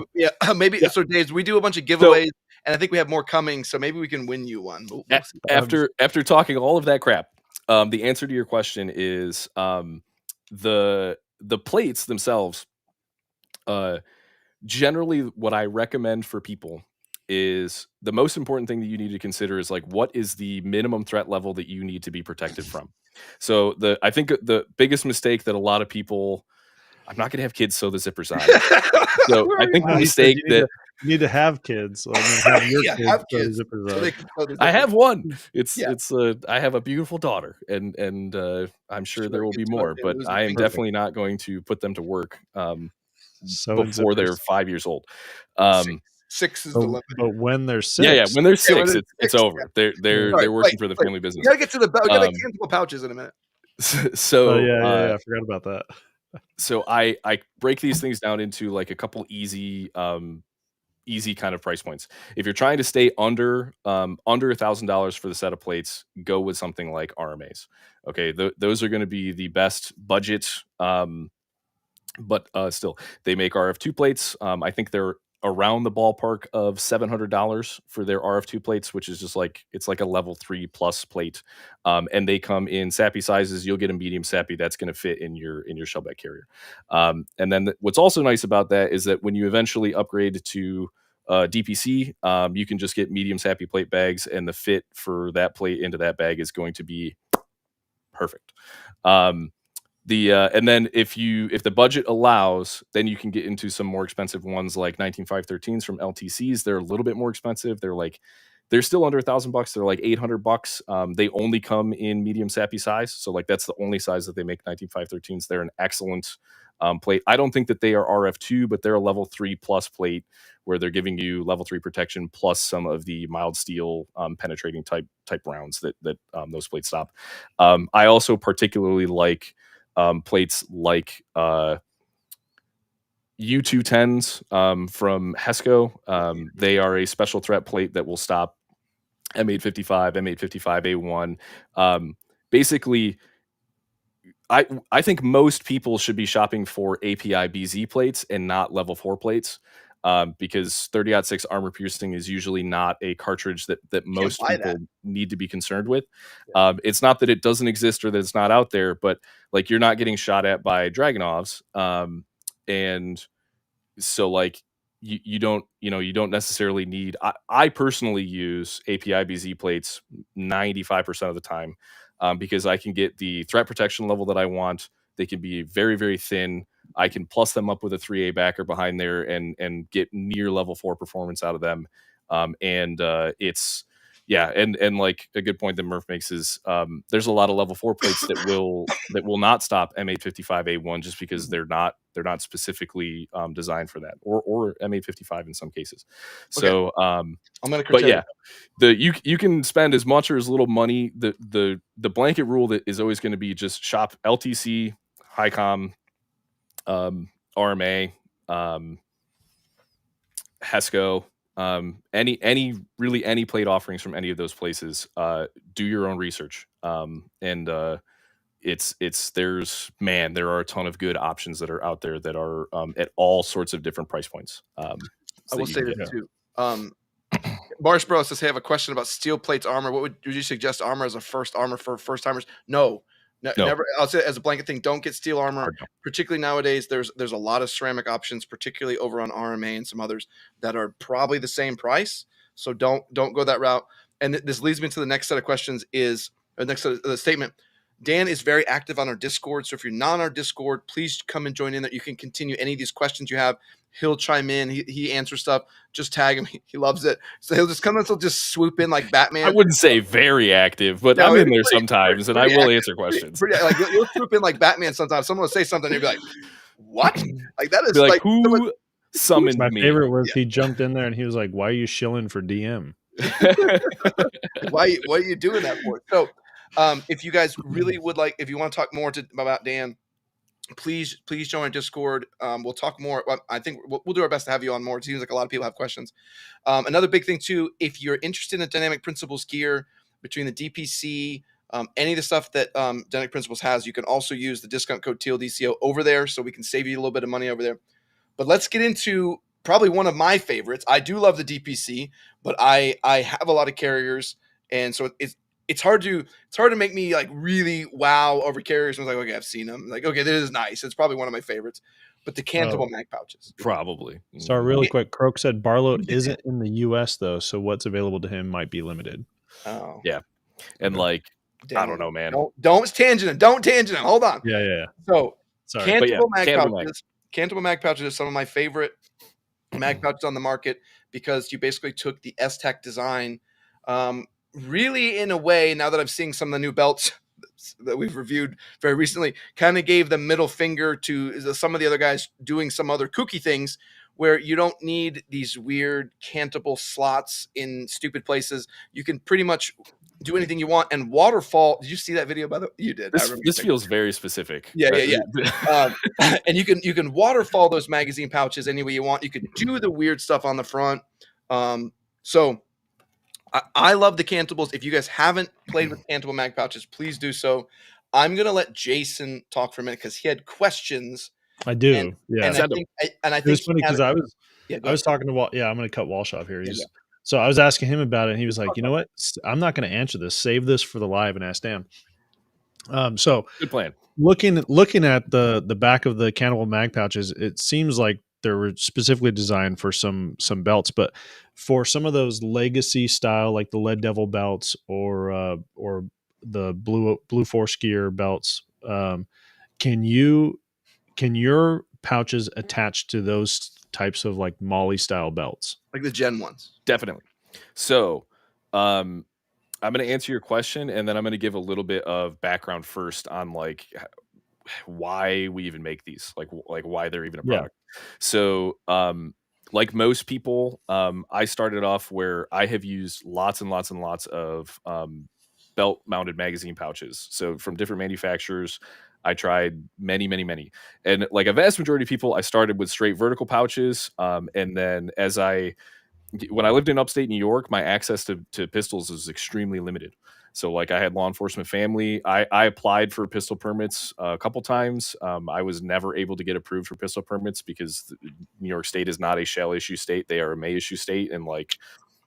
Maybe. So, Dave, we do a bunch of giveaways, and I think we have more coming. So maybe we can win you one. We'll after talking all of that crap, the answer to your question is the plates themselves. Generally, what I recommend for people is the most important thing that you need to consider is like, what is the minimum threat level that you need to be protected from? So I think the biggest mistake that a lot of people, I'm not going to have kids sew the zippers on. So I think the mistake that you need to have kids. Have your kids sew the zippers on. I have one. I have a beautiful daughter, and I'm sure there will be more, but I am definitely not going to put them to work before they're 5 years old. 6 is the limit. But when they're 6, when they're 6, it's over. They're working for the family business. You gotta get to the we gotta get into the pouches in a minute. So I forgot about that. So I break these things down into like a couple easy kind of price points. If you're trying to stay under $1,000 for the set of plates, go with something like RMAs. Okay, those are going to be the best budget. But still, they make RF2 plates. I think they're around the ballpark of $700 for their RF2 plates, which is just like, it's like a level 3 plus plate. And they come in sappy sizes. You'll get a medium sappy that's going to fit in your shellback carrier. And then what's also nice about that is that when you eventually upgrade to DPC, you can just get medium sappy plate bags, and the fit for that plate into that bag is going to be perfect. And then if the budget allows, then you can get into some more expensive ones like 19513s from LTCs. They're a little bit more expensive. They're still under $1,000. They're like $800. They only come in medium sappy size, so like that's the only size that they make 19513s. They're an excellent plate. I don't think that they are RF2, but they're a level 3 plus plate where they're giving you level 3 protection plus some of the mild steel penetrating type rounds that those plates stop. I also particularly like plates like U210s from Hesco. They are a special threat plate that will stop M855, M855A1. Basically, I think most people should be shopping for API BZ plates and not level 4 plates, because 30-06 armor piercing is usually not a cartridge that most people need to be concerned with. It's not that it doesn't exist or that it's not out there, but like, you're not getting shot at by Dragunovs, and so like you don't necessarily need. I personally use API BZ plates 95% of the time, because I can get the threat protection level that I want. They can be very, very thin. I can plus them up with a 3A backer behind there and get near level 4 performance out of them. It's and like a good point that Murph makes is there's a lot of level 4 plates that will not stop M855A1 just because they're not specifically designed for that, or M855 in some cases. So I'm gonna you can spend as much or as little money. The blanket rule that is always going to be just shop LTC, Highcom, RMA, Hesco, any plate offerings from any of those places. Do your own research, and there are a ton of good options that are out there that are at all sorts of different price points. I will say this too. Mars Bro says, "Hey, I have a question about steel plates armor. What would you suggest armor as a first armor for first timers?" No. Never. I'll say as a blanket thing, don't get steel armor. Particularly nowadays, there's a lot of ceramic options, particularly over on RMA and some others that are probably the same price. So don't go that route. And this leads me to the next set of questions. The next set of the statement: Dan is very active on our Discord. So if you're not on our Discord, please come and join in there. You can continue any of these questions you have. He'll chime in. He answers stuff. Just tag him. He loves it. So he'll just come and he'll just swoop in like Batman. I wouldn't say very active, but I'm in there sometimes, and I will answer questions. Like you'll swoop in like Batman sometimes. Someone will say something, and you'll be like, "What?" Like that is like who summoned my me? favorite was he jumped in there and he was like, "Why are you shilling for DM? Why are you doing that for?" So, if you guys really would like, if you want to talk more about Dan, please join our Discord. We'll talk more. I think we'll do our best to have you on more. It seems like a lot of people have questions. Another big thing too, if you're interested in Dynamic Principles gear, between the DPC, any of the stuff that Dynamic Principles has, you can also use the discount code TLDCO over there, so we can save you a little bit of money over there. But let's get into probably one of my favorites. I do love the DPC, but I have a lot of carriers, and so it's hard to make me like really wow over carriers. I was like, okay, I've seen them. Like, okay, this is nice. It's probably one of my favorites. But the cantable mag pouches, probably. So really quick, Croak said Barlow isn't in the U.S. though, so what's available to him might be limited. Oh, yeah, and like I don't know, man. Don't tangent him. Don't tangent him. Hold on. Yeah. So sorry, cantable mag pouches are some of my favorite mag pouches on the market, because you basically took the S-Tech design, really in a way, now that I'm seeing some of the new belts that we've reviewed very recently, kind of gave the middle finger to some of the other guys doing some other kooky things, where you don't need these weird cantable slots in stupid places. You can pretty much do anything you want. And waterfall, did you see that video? By the way, you did. This feels very specific. Yeah. And you can waterfall those magazine pouches any way you want. You can do the weird stuff on the front. So I love the cantables. If you guys haven't played with cantable mag pouches, please do so. I'm gonna let Jason talk for a minute because he had questions. I do. And I think it was funny because I was talking to Walt. Yeah, I'm gonna cut Walsh off here. So I was asking him about it, and he was like, "You know what? I'm not going to answer this. Save this for the live and ask Dan." So good plan. Looking at the back of the cannibal mag pouches, it seems like they were specifically designed for some belts, but for some of those legacy style, like the Lead Devil belts or the Blue Force Gear belts, can your pouches attach to those types of like Molly style belts, like the Gen ones? Definitely. So I'm going to answer your question, and then I'm going to give a little bit of background first on like why we even make these, like why they're even a product. So like most people, I started off where I have used lots and lots and lots of belt mounted magazine pouches. So from different manufacturers, I tried many. And like a vast majority of people, I started with straight vertical pouches. And then when I lived in upstate New York, my access to pistols was extremely limited. So like I had law enforcement family. I applied for pistol permits a couple times. I was never able to get approved for pistol permits because New York State is not a shall issue state. They are a may issue state. And like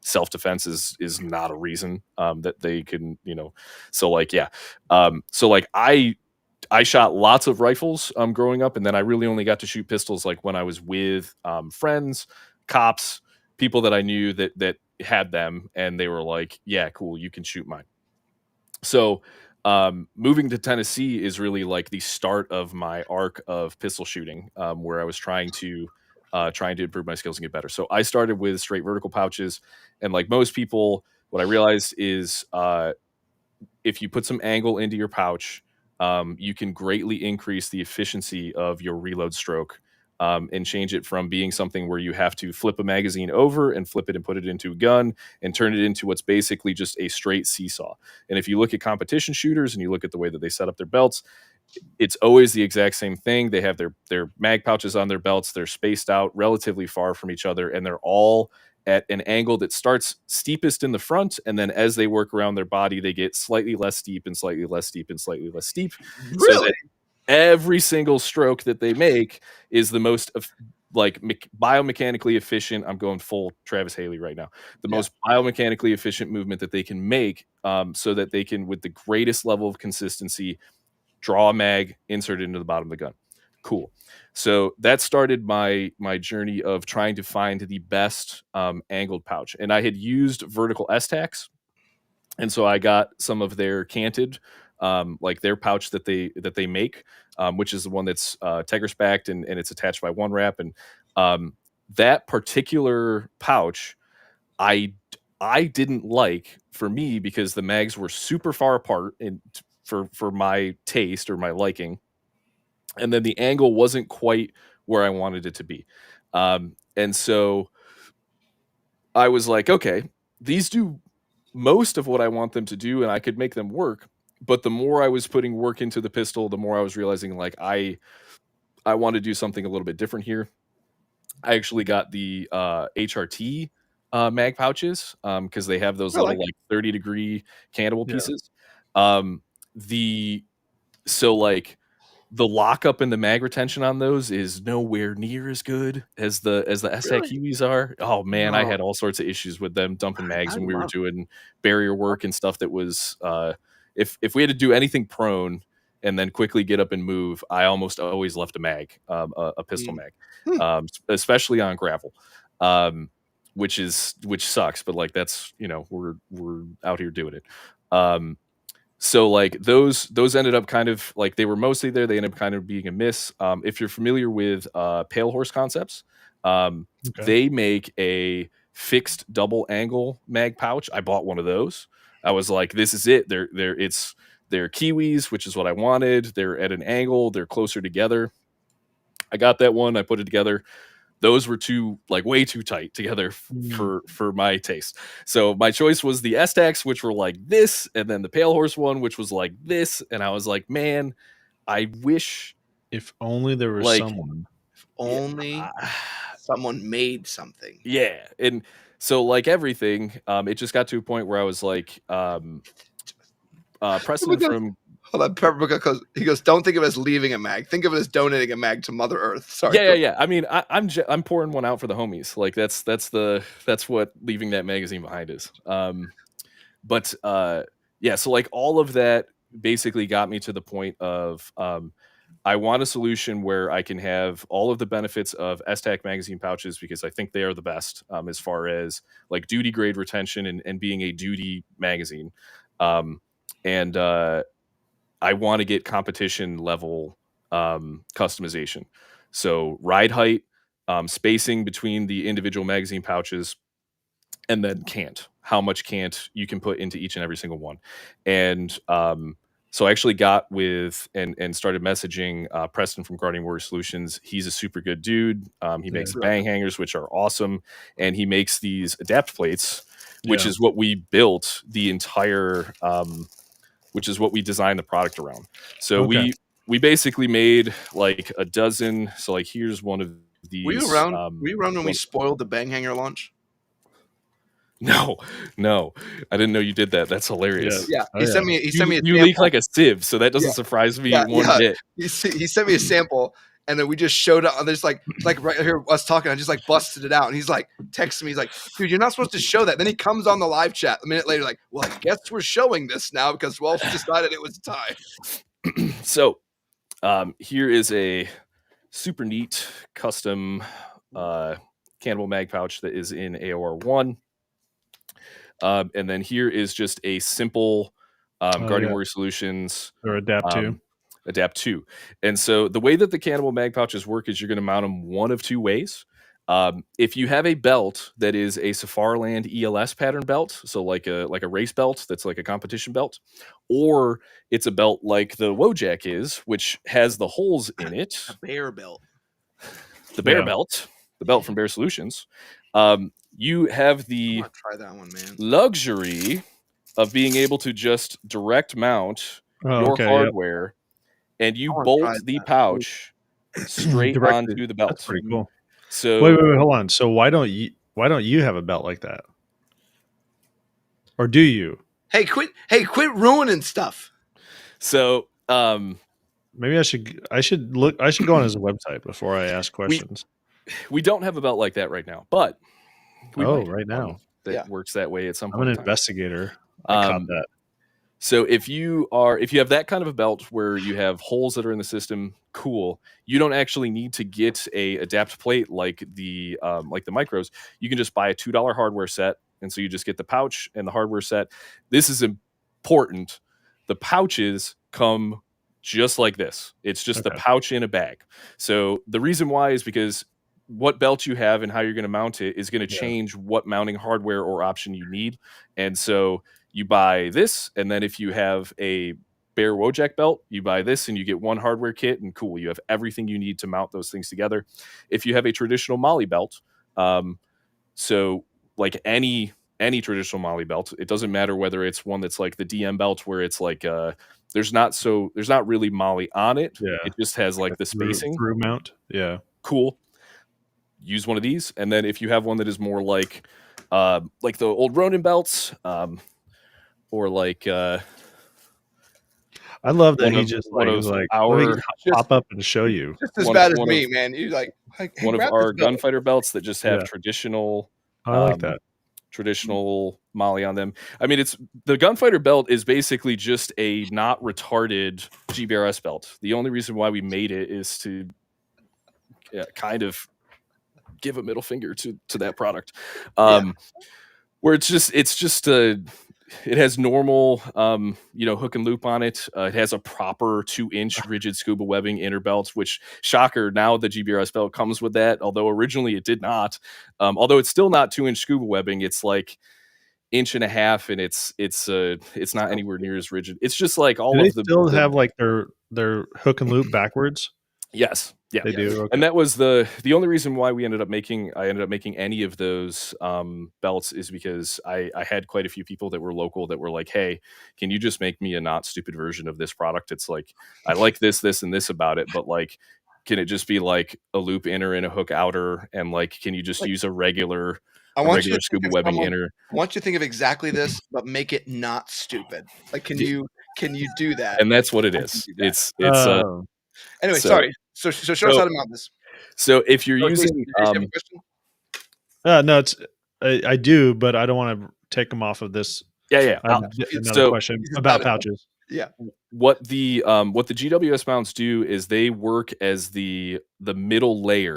self-defense is not a reason that they can, so like, yeah. So like I shot lots of rifles growing up, and then I really only got to shoot pistols like when I was with friends, cops, people that I knew that had them, and they were like, yeah, cool, you can shoot mine. So moving to Tennessee is really like the start of my arc of pistol shooting, where I was trying to improve my skills and get better. So I started with straight vertical pouches, and like most people, what I realized is if you put some angle into your pouch, you can greatly increase the efficiency of your reload stroke, and change it from being something where you have to flip a magazine over and flip it and put it into a gun and turn it into what's basically just a straight seesaw. And if you look at competition shooters and you look at the way that they set up their belts, it's always the exact same thing. They have their mag pouches on their belts. They're spaced out relatively far from each other, and they're all at an angle that starts steepest in the front, and then as they work around their body, they get slightly less steep and slightly less steep and slightly less steep. Really? So that every single stroke that they make is the most like biomechanically efficient. I'm going full Travis Haley right now. The most biomechanically efficient movement that they can make, so that they can, with the greatest level of consistency, draw a mag, insert it into the bottom of the gun. Cool. So that started my journey of trying to find the best angled pouch. And I had used vertical S-Tacs. And so I got some of their canted like their pouch that they make, which is the one that's Tegris backed and it's attached by one wrap. And that particular pouch, I didn't like for me because the mags were super far apart and for my taste or my liking, and then the angle wasn't quite where I wanted it to be. And so I was like, okay, these do most of what I want them to do, and I could make them work. But the more I was putting work into the pistol, the more I was realizing like I want to do something a little bit different here. I actually got the HRT mag pouches because they have those little like 30-degree cannibal pieces. The so like the lockup and the mag retention on those is nowhere near as good as the STAC Kiwis are. Oh man, I had all sorts of issues with them dumping mags when we were doing barrier work and stuff that was if we had to do anything prone and then quickly get up and move, I almost always left a mag, a pistol mag, especially on gravel, which sucks. But like that's we're out here doing it. So like those ended up kind of like they were mostly there. They ended up kind of being a miss. If you're familiar with Pale Horse Concepts, they make a fixed double angle mag pouch. I bought one of those. I was like, this is it. They're Kiwis, which is what I wanted. They're at an angle. They're closer together. I got that one. I put it together. Those were way too tight together for my taste. So my choice was the STACs, which were like this, and then the Pale Horse one, which was like this. And I was like, man, I wish if only there was someone. If only someone made something. Yeah. And so like everything, it just got to a point where I was like, Preston from... Hold on, because he goes, don't think of it as leaving a mag. Think of it as donating a mag to Mother Earth. Sorry. Yeah. I mean, I'm pouring one out for the homies. Like that's what leaving that magazine behind is. But so like all of that basically got me to the point of I want a solution where I can have all of the benefits of STAC magazine pouches because I think they are the best as far as like duty grade retention and being a duty magazine. I want to get competition level customization. So ride height, spacing between the individual magazine pouches, and then cant. How much cant you can put into each and every single one. And so I actually got with and started messaging Preston from Guardian Warrior Solutions. He's a super good dude. He makes bang hangers, which are awesome. And he makes these adapt plates, which is what we built the entire... which is what we designed the product around. So we basically made like a dozen. So like here's one of these. Were you around when we spoiled the bang hanger launch? No, I didn't know you did that. That's hilarious. Yeah. He sent me. You leak like a sieve, so that doesn't surprise me one bit. He sent me a sample, and then we just showed up. And there's like right here us talking. I just like busted it out, and he's like texting me. He's like, "Dude, you're not supposed to show that." Then he comes on the live chat a minute later, like, "Well, I guess we're showing this now because Welsh decided it was time." So, here is a super neat custom cannibal mag pouch that is in AOR 1. And then here is just a simple Guardian Warrior Solutions or Adapt 2. And so the way that the cannibal mag pouches work is you're going to mount them one of two ways. If you have a belt that is a Safarland ELS pattern belt, so like a race belt that's like a competition belt, or it's a belt like the Wojak is, which has the holes in it. A bear belt. The bear belt, the belt from Bear Solutions. You have the try that one, man. luxury of being able to just direct mount your hardware, and you bolt the pouch straight onto the belt. That's pretty cool. So wait, hold on. So why don't you have a belt like that? Or do you? Hey, quit ruining stuff. So maybe I should go on his website before I ask questions. We don't have a belt like that right now, but right now that works that way at some point. I'm an investigator. I caught that. So if you have that kind of a belt where you have holes that are in the system, cool. You don't actually need to get a adapt plate like the micros. You can just buy a $2 hardware set, and so you just get the pouch and the hardware set. This is important. The pouches come just like this. It's just the pouch in a bag. So the reason why is because what belt you have and how you're going to mount it is going to change what mounting hardware or option you need. And so you buy this, and then if you have a bare Wojak belt, you buy this and you get one hardware kit, and cool, you have everything you need to mount those things together. If you have a traditional Molly belt, so like any traditional Molly belt, it doesn't matter whether it's one that's like the DM belt where it's like there's not really Molly on it. Yeah. It just has like the spacing. Through mount. Yeah. Cool. Use one of these. And then if you have one that is more like the old Ronin belts, or like I love that he just like was like, let me pop up and show you. Just as bad as me, man. You like hey, one of our gunfighter belts that just have traditional. I like that. Traditional Molly on them. I mean, it's the gunfighter belt is basically just a not retarded GBRS belt. The only reason why we made it is to kind of give a middle finger to that product. Where it has normal hook and loop on it. It has a proper 2-inch rigid scuba webbing inner belt, which, shocker, now the GBRS belt comes with that, although originally it did not. Although it's still not 2-inch scuba webbing, it's like 1.5 inches, and it's not anywhere near as rigid. It's just like all of the still have like their hook and loop backwards. Yes. Yeah, they do. Okay. And that was the only reason why I ended up making any of those belts is because I had quite a few people that were local that were like, hey, can you just make me a not stupid version of this product? It's like, I like this, and this about it, but like, can it just be like a loop inner and a hook outer? And like, can you just use a regular scuba webbing inner? I want you to think of exactly this, but make it not stupid. Like, can you do that? And that's what it is. It's anyway, sorry. So show us how to mount this. So if you're using, no, it's I do, but I don't want to take them off of this. Yeah. Another question about pouches. Yeah. What the GWS mounts do is they work as the middle layer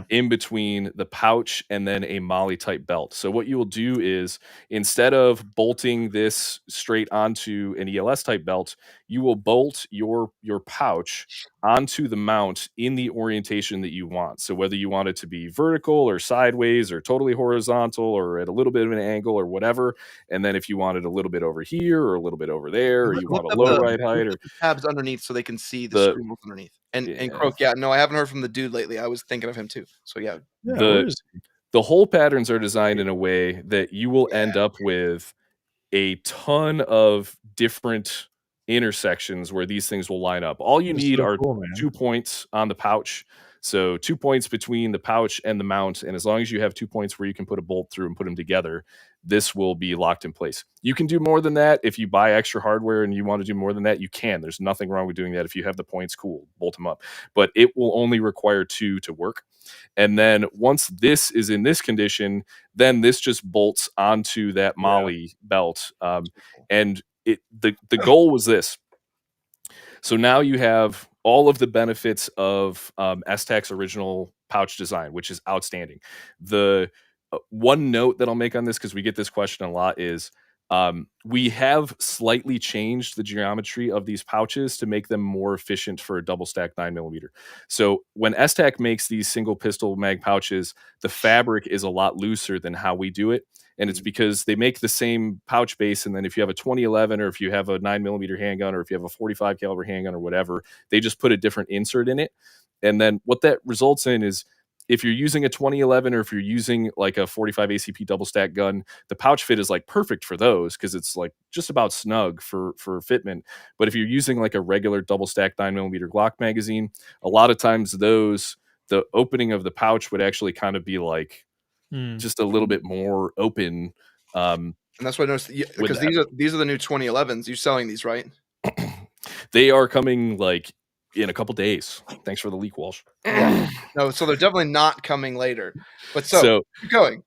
in between the pouch and then a Molly type belt. So what you will do is, instead of bolting this straight onto an ELS type belt, you will bolt your pouch onto the mount in the orientation that you want. So whether you want it to be vertical or sideways or totally horizontal or at a little bit of an angle or whatever, and then if you want it a little bit over here or a little bit over there, or you want a low right height, or tabs underneath so they can see the screw underneath. And Croak, no, I haven't heard from the dude lately. I was thinking of him too. So the whole patterns are designed in a way that you will end up with a ton of different intersections where these things will line up. All you need are 2 points on the pouch. So 2 points between the pouch and the mount. And as long as you have 2 points where you can put a bolt through and put them together, this will be locked in place. You can do more than that. If you buy extra hardware and you want to do more than that, you can. There's nothing wrong with doing that. If you have the points, cool, bolt them up. But it will only require 2 to work. And then once this is in this condition, then this just bolts onto that Molly belt. And the goal was this. So now you have all of the benefits of STAC's original pouch design, which is outstanding. The one note that I'll make on this, because we get this question a lot, is we have slightly changed the geometry of these pouches to make them more efficient for a double stack 9mm. So when STAC makes these single pistol mag pouches, the fabric is a lot looser than how we do it. And it's because they make the same pouch base, and then if you have a 2011 or if you have a 9mm handgun or if you have a 45 caliber handgun or whatever, they just put a different insert in it. And then what that results in is, if you're using a 2011 or if you're using like a 45 ACP double stack gun, the pouch fit is like perfect for those because it's like just about snug for fitment. But if you're using like a regular double stack 9mm Glock magazine, a lot of times the opening of the pouch would actually kind of be like just a little bit more open. And that's what I noticed, because these are the new 2011s. You're selling these, right? They are coming like in a couple days. Thanks for the leak, Walsh. No, so they're definitely not coming later. But so keep going.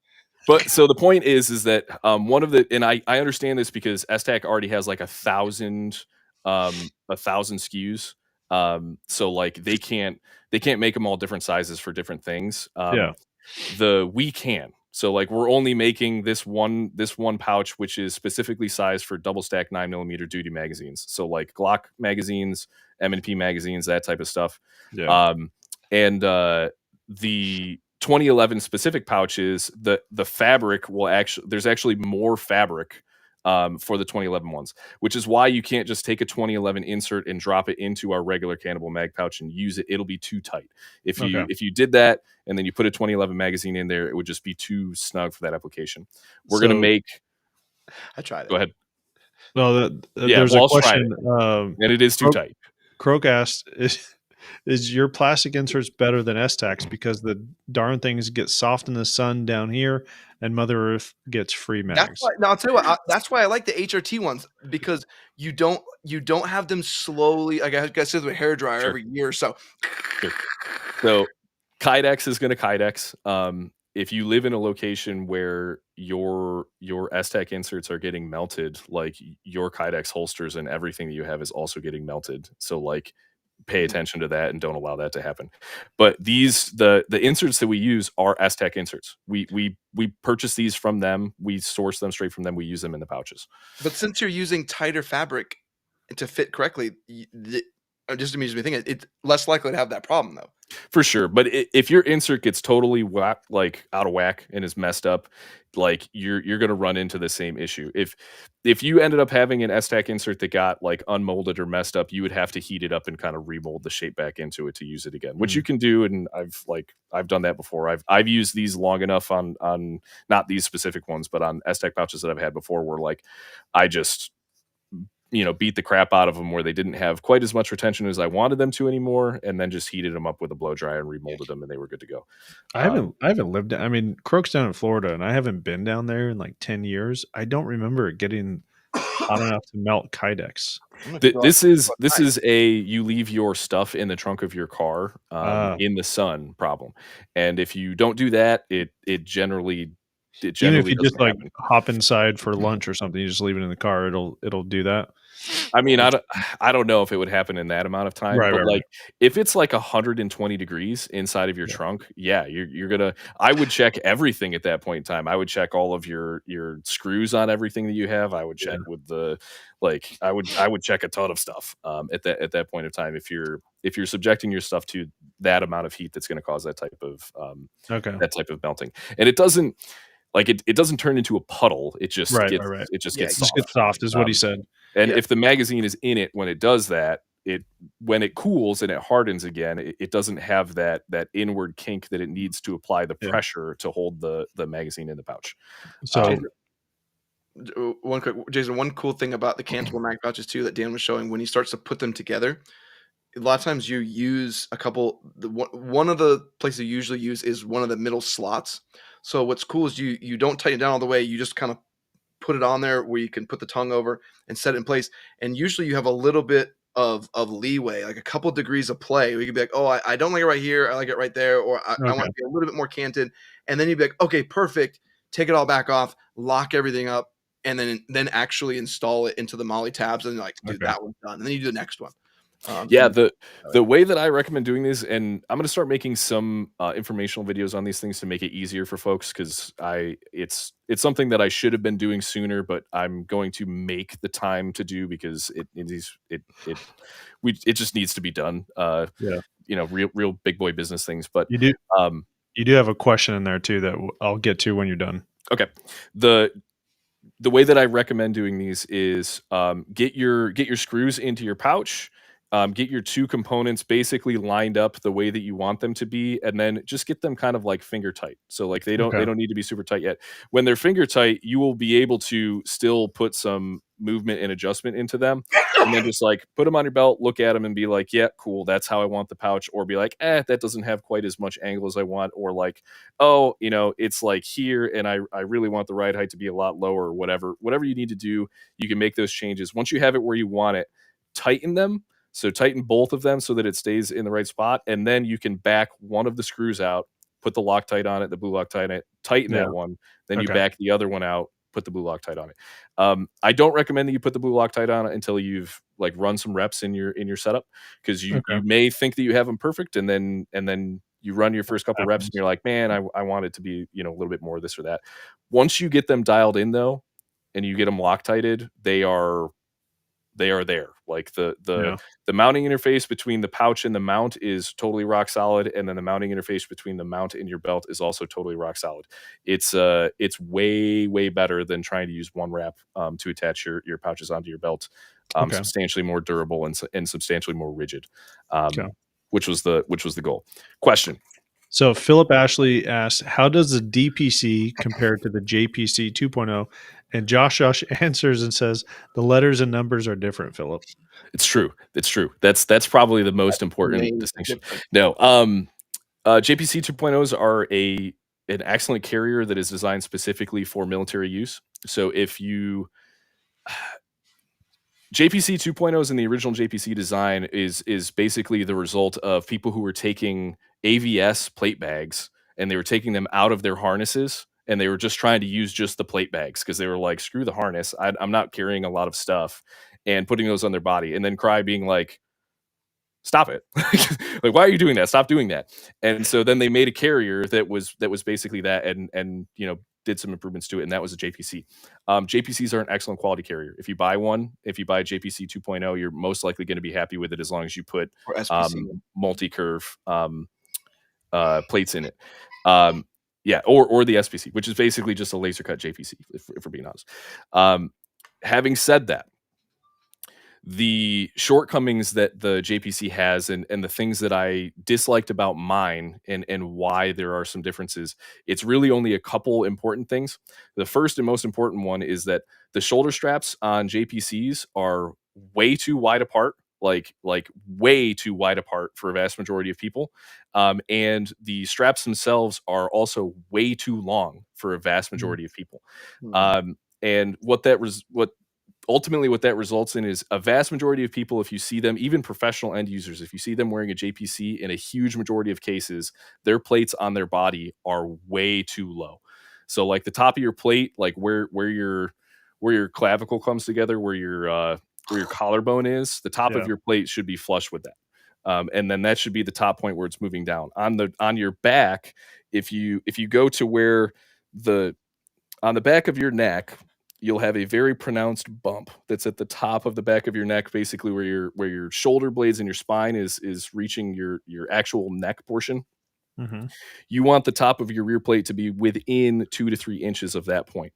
But so the point is that one of the, and I understand this because STAC already has like 1,000 SKUs. So like they can't make them all different sizes for different things. We can. So like we're only making this one pouch, which is specifically sized for double stack 9mm duty magazines. So like Glock magazines, M&P magazines, that type of stuff. Yeah. And the 2011 specific pouches, the fabric will actually, there's actually more fabric for the 2011 ones, which is why you can't just take a 2011 insert and drop it into our regular Cannibal mag pouch and use it. It'll be too tight. If you did that and then you put a 2011 magazine in there, it would just be too snug for that application. We're gonna make. I tried it. Go ahead. No, there's a question. And it is too tight. Croak asked, is your plastic inserts better than S-Tacs because the darn things get soft in the sun down here and Mother Earth gets free mags? I'll tell you what, that's why I like the HRT ones, because you don't have them slowly, like I guess with a hairdryer every year or so. So Kydex is going to Kydex. If you live in a location where your S-Tac inserts are getting melted, like your Kydex holsters and everything that you have is also getting melted. So like pay attention to that and don't allow that to happen. But these the inserts that we use are S-Tac inserts. We purchase these from them. We source them straight from them. We use them in the pouches. But since you're using tighter fabric to fit correctly, it just immediately think it's less likely to have that problem though. For sure. But if your insert gets totally like out of whack and is messed up, like you're going to run into the same issue. If you ended up having an S-Tac insert that got like unmolded or messed up, you would have to heat it up and kind of remold the shape back into it to use it again, which you can do. And I've done that before. I've used these long enough on not these specific ones, but on S-Tac pouches that I've had before, where like I just beat the crap out of them where they didn't have quite as much retention as I wanted them to anymore, and then just heated them up with a blow dryer and remolded them, and they were good to go. I haven't lived. I mean, Croak's down in Florida, and I haven't been down there in like 10 years. I don't remember it getting hot enough to melt Kydex. This is a you leave your stuff in the trunk of your car in the sun problem, and if you don't do that, it generally. Even if you just like hop inside for lunch or something, you just leave it in the car, it'll do that. I mean, I don't know if it would happen in that amount of time, but if it's like 120 degrees inside of your trunk, you're gonna. I would check everything at that point in time. I would check all of your screws on everything that you have. I would check with the I would check a ton of stuff at that point of time. If you're subjecting your stuff to that amount of heat, that's going to cause that type of melting, and it doesn't. Like it doesn't turn into a puddle. It just gets soft, is what he said. And if the magazine is in it when it does that, when it cools and it hardens again, it doesn't have that inward kink that it needs to apply the pressure to hold the magazine in the pouch. So one cool thing about the Cannibal mag pouches too that Dan was showing, when he starts to put them together, a lot of times you use a couple. One of the places you usually use is one of the middle slots. So what's cool is you don't tighten it down all the way. You just kind of put it on there where you can put the tongue over and set it in place. And usually you have a little bit of leeway, like a couple of degrees of play. We could be like, oh, I don't like it right here. I like it right there. Or I want to be a little bit more canted. And then you'd be like, okay, perfect. Take it all back off, lock everything up, and then actually install it into the Molly tabs. And like, dude, that one's done. And then you do the next one. The way that I recommend doing this, and I'm going to start making some informational videos on these things to make it easier for folks, because it's something that I should have been doing sooner, but I'm going to make the time to do because it just needs to be done. Real big boy business things. But you do have a question in there too that I'll get to when you're done. Okay. The way that I recommend doing these is get your screws into your pouch. Get your two components basically lined up the way that you want them to be, and then just get them kind of like finger tight. So like they don't need to be super tight yet. When they're finger tight, you will be able to still put some movement and adjustment into them, and then just like put them on your belt, look at them and be like, yeah, cool, that's how I want the pouch. Or be like, that doesn't have quite as much angle as I want. Or like, oh, it's like here and I really want the ride height to be a lot lower, or whatever you need to do, you can make those changes. Once you have it where you want it, tighten them. So tighten both of them so that it stays in the right spot. And then you can back one of the screws out, put the Loctite on it, the blue Loctite on it, tighten that one. Then you back the other one out, put the blue Loctite on it. I don't recommend that you put the blue Loctite on it until you've like run some reps in your setup, because you may think that you have them perfect, and then you run your first couple reps and you're like, man, I want it to be, a little bit more this or that. Once you get them dialed in though, and you get them Loctited, they are there. Like the mounting interface between the pouch and the mount is totally rock solid, and then the mounting interface between the mount and your belt is also totally rock solid. It's way better than trying to use one wrap to attach your pouches onto your belt. Substantially more durable and substantially more rigid, which was the goal. Question. So Philip Ashley asked, how does the DPC compare to the JPC 2.0? And Josh answers and says, the letters and numbers are different, Philip. It's true. That's probably the most important distinction. No, JPC 2.0s are an excellent carrier that is designed specifically for military use. So if you JPC 2.0s in the original JPC design is basically the result of people who were taking AVS plate bags and they were taking them out of their harnesses and they were just trying to use just the plate bags because they were like, screw the harness, I'm not carrying a lot of stuff, and putting those on their body, and then Cry being like, stop it. Like, why are you doing that? Stop doing that. And so then they made a carrier that was basically that, and did some improvements to it, and that was a JPC. JPCs are an excellent quality carrier. If you buy a JPC 2.0, you're most likely going to be happy with it as long as you put multi-curve plates in it. Or the SPC, which is basically just a laser cut JPC, if we're being honest. Having said that, the shortcomings that the JPC has and the things that I disliked about mine and why there are some differences, it's really only a couple important things. The first and most important one is that the shoulder straps on JPCs are way too wide apart, like way too wide apart for a vast majority of people. And the straps themselves are also way too long for a vast majority of people. And ultimately what that results in is a vast majority of people, if you see them, even professional end users, if you see them wearing a JPC, in a huge majority of cases, their plates on their body are way too low. So like the top of your plate, like where your clavicle comes together, where your collarbone is, the top of your plate should be flush with that. And then that should be the top point where it's moving down. On your back, if you go to where on the back of your neck, you'll have a very pronounced bump that's at the top of the back of your neck, basically where your shoulder blades and your spine is reaching your actual neck portion. Mm-hmm. You want the top of your rear plate to be within 2 to 3 inches of that point.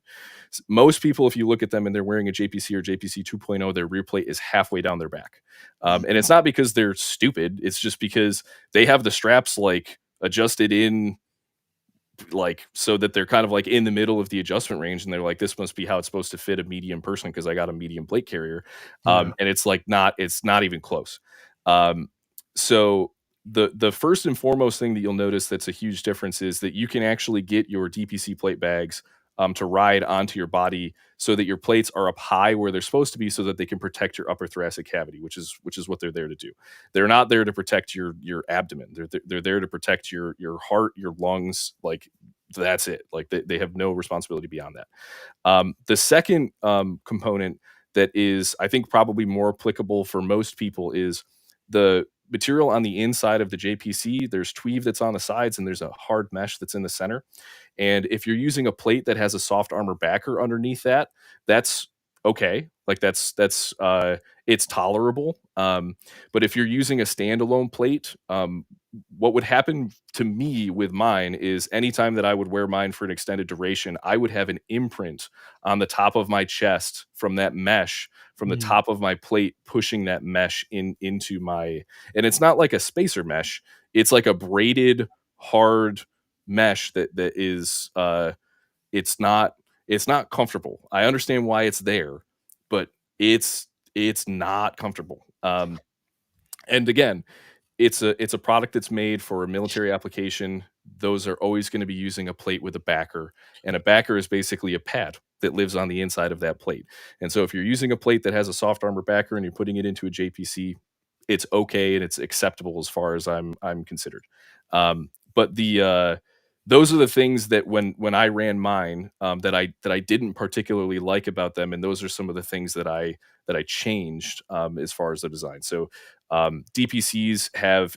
Most people, if you look at them and they're wearing a JPC or JPC 2.0, their rear plate is halfway down their back. And it's not because they're stupid. It's just because they have the straps like adjusted in, like, so that they're kind of like in the middle of the adjustment range, and they're like, this must be how it's supposed to fit a medium person because I got a medium plate carrier. And it's like it's not even close. So the first and foremost thing that you'll notice that's a huge difference is that you can actually get your DPC plate bags to ride onto your body so that your plates are up high where they're supposed to be, so that they can protect your upper thoracic cavity, which is what they're there to do. They're not there to protect your abdomen. They're there to protect your heart, your lungs. Like, that's it. Like they have no responsibility beyond that. The second component that is, I think, probably more applicable for most people is the material on the inside of the JPC. There's tweave that's on the sides, and there's a hard mesh that's in the center. And if you're using a plate that has a soft armor backer underneath that, that's okay. Like that's it's tolerable. But if you're using a standalone plate, what would happen to me with mine is anytime that I would wear mine for an extended duration, I would have an imprint on the top of my chest from that mesh, from the top of my plate, pushing that mesh into my, and it's not like a spacer mesh. It's like a braided hard mesh that is, it's not comfortable. I understand why it's there, but it's not comfortable. And again, it's a product that's made for a military application. Those are always going to be using a plate with a backer, and a backer is basically a pad that lives on the inside of that plate. And so if you're using a plate that has a soft armor backer and you're putting it into a JPC, it's okay and it's acceptable as far as I'm considered. But those are the things that when I ran mine, that I didn't particularly like about them, and those are some of the things that I changed as far as the design. So DPCs have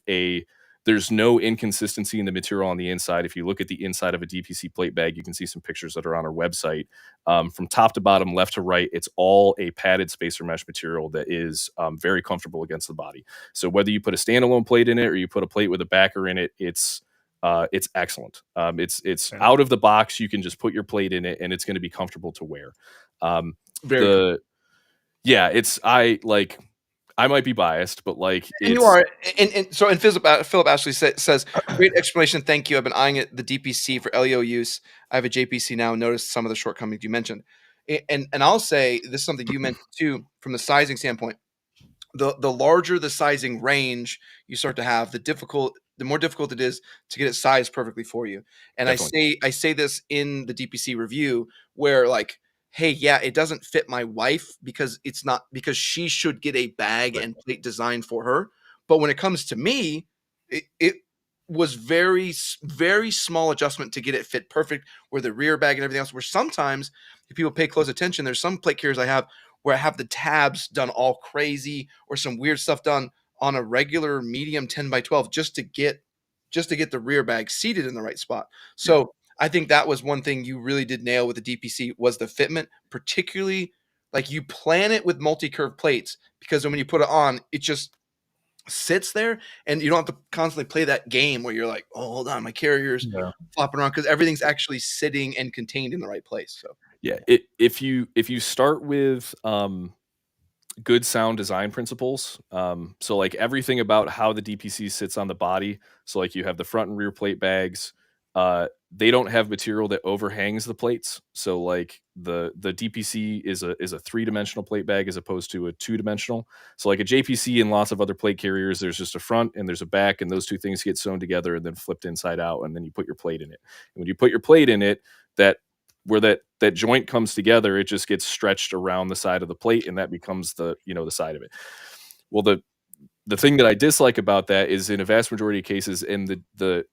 There's no inconsistency in the material on the inside. If you look at the inside of a DPC plate bag, you can see some pictures that are on our website. From top to bottom, left to right, it's all a padded spacer mesh material that is very comfortable against the body. So whether you put a standalone plate in it or you put a plate with a backer in it, it's excellent. It's out of the box. You can just put your plate in it, and it's going to be comfortable to wear. Very cool. Yeah, I might be biased, but like, and you are, and Philip Ashley says, great explanation. Thank you. I've been eyeing the DPC for LEO use. I have a JPC now. Noticed some of the shortcomings you mentioned, and I'll say this is something you mentioned too from the sizing standpoint. The larger the sizing range you start to have, the more difficult it is to get it sized perfectly for you. And definitely. I say this in the DPC review where like, hey, yeah, it doesn't fit my wife because she should get a bag and plate designed for her. But when it comes to me, it was very, very small adjustment to get it fit perfect where the rear bag and everything else, where sometimes if people pay close attention, there's some plate carriers I have where I have the tabs done all crazy or some weird stuff done on a regular medium 10x12 just to get the rear bag seated in the right spot. So I think that was one thing you really did nail with the DPC was the fitment, particularly like you plan it with multi-curve plates because when you put it on, it just sits there and you don't have to constantly play that game where you're like, oh, hold on, my carrier's flopping around because everything's actually sitting and contained in the right place. So yeah, if you start with good sound design principles, so like everything about how the DPC sits on the body, so like you have the front and rear plate bags, they don't have material that overhangs the plates. So like the DPC is a three-dimensional plate bag as opposed to a two-dimensional. So like a JPC and lots of other plate carriers, there's just a front and there's a back, and those two things get sewn together and then flipped inside out, and then you put your plate in it. And when you put your plate in it, where that joint comes together, it just gets stretched around the side of the plate, and that becomes the side of it. Well, the thing that I dislike about that is in a vast majority of cases, and the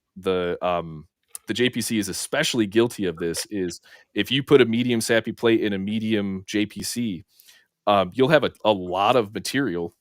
JPC is especially guilty of this, is if you put a medium sappy plate in a medium JPC, you'll have a lot of material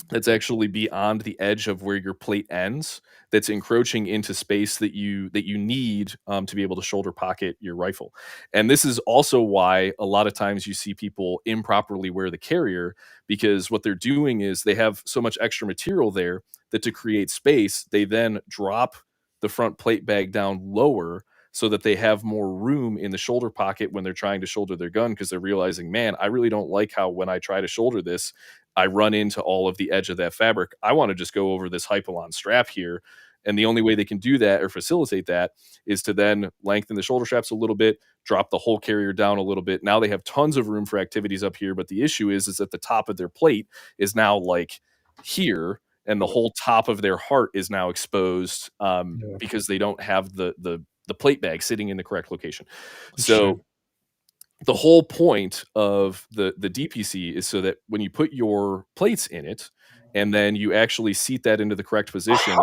that's actually beyond the edge of where your plate ends, that's encroaching into space that you need to be able to shoulder pocket your rifle. And this is also why a lot of times you see people improperly wear the carrier, because what they're doing is they have so much extra material there that to create space, they then drop the front plate bag down lower so that they have more room in the shoulder pocket when they're trying to shoulder their gun, because they're realizing, man, I really don't like how when I try to shoulder this, I run into all of the edge of that fabric. I want to just go over this Hypalon strap here. And the only way they can do that or facilitate that is to then lengthen the shoulder straps a little bit, drop the whole carrier down a little bit. Now they have tons of room for activities up here. But the issue is that the top of their plate is now like here, and the whole top of their heart is now exposed because they don't have the plate bag sitting in the correct location. So the whole point of the DPC is so that when you put your plates in it and then you actually seat that into the correct position,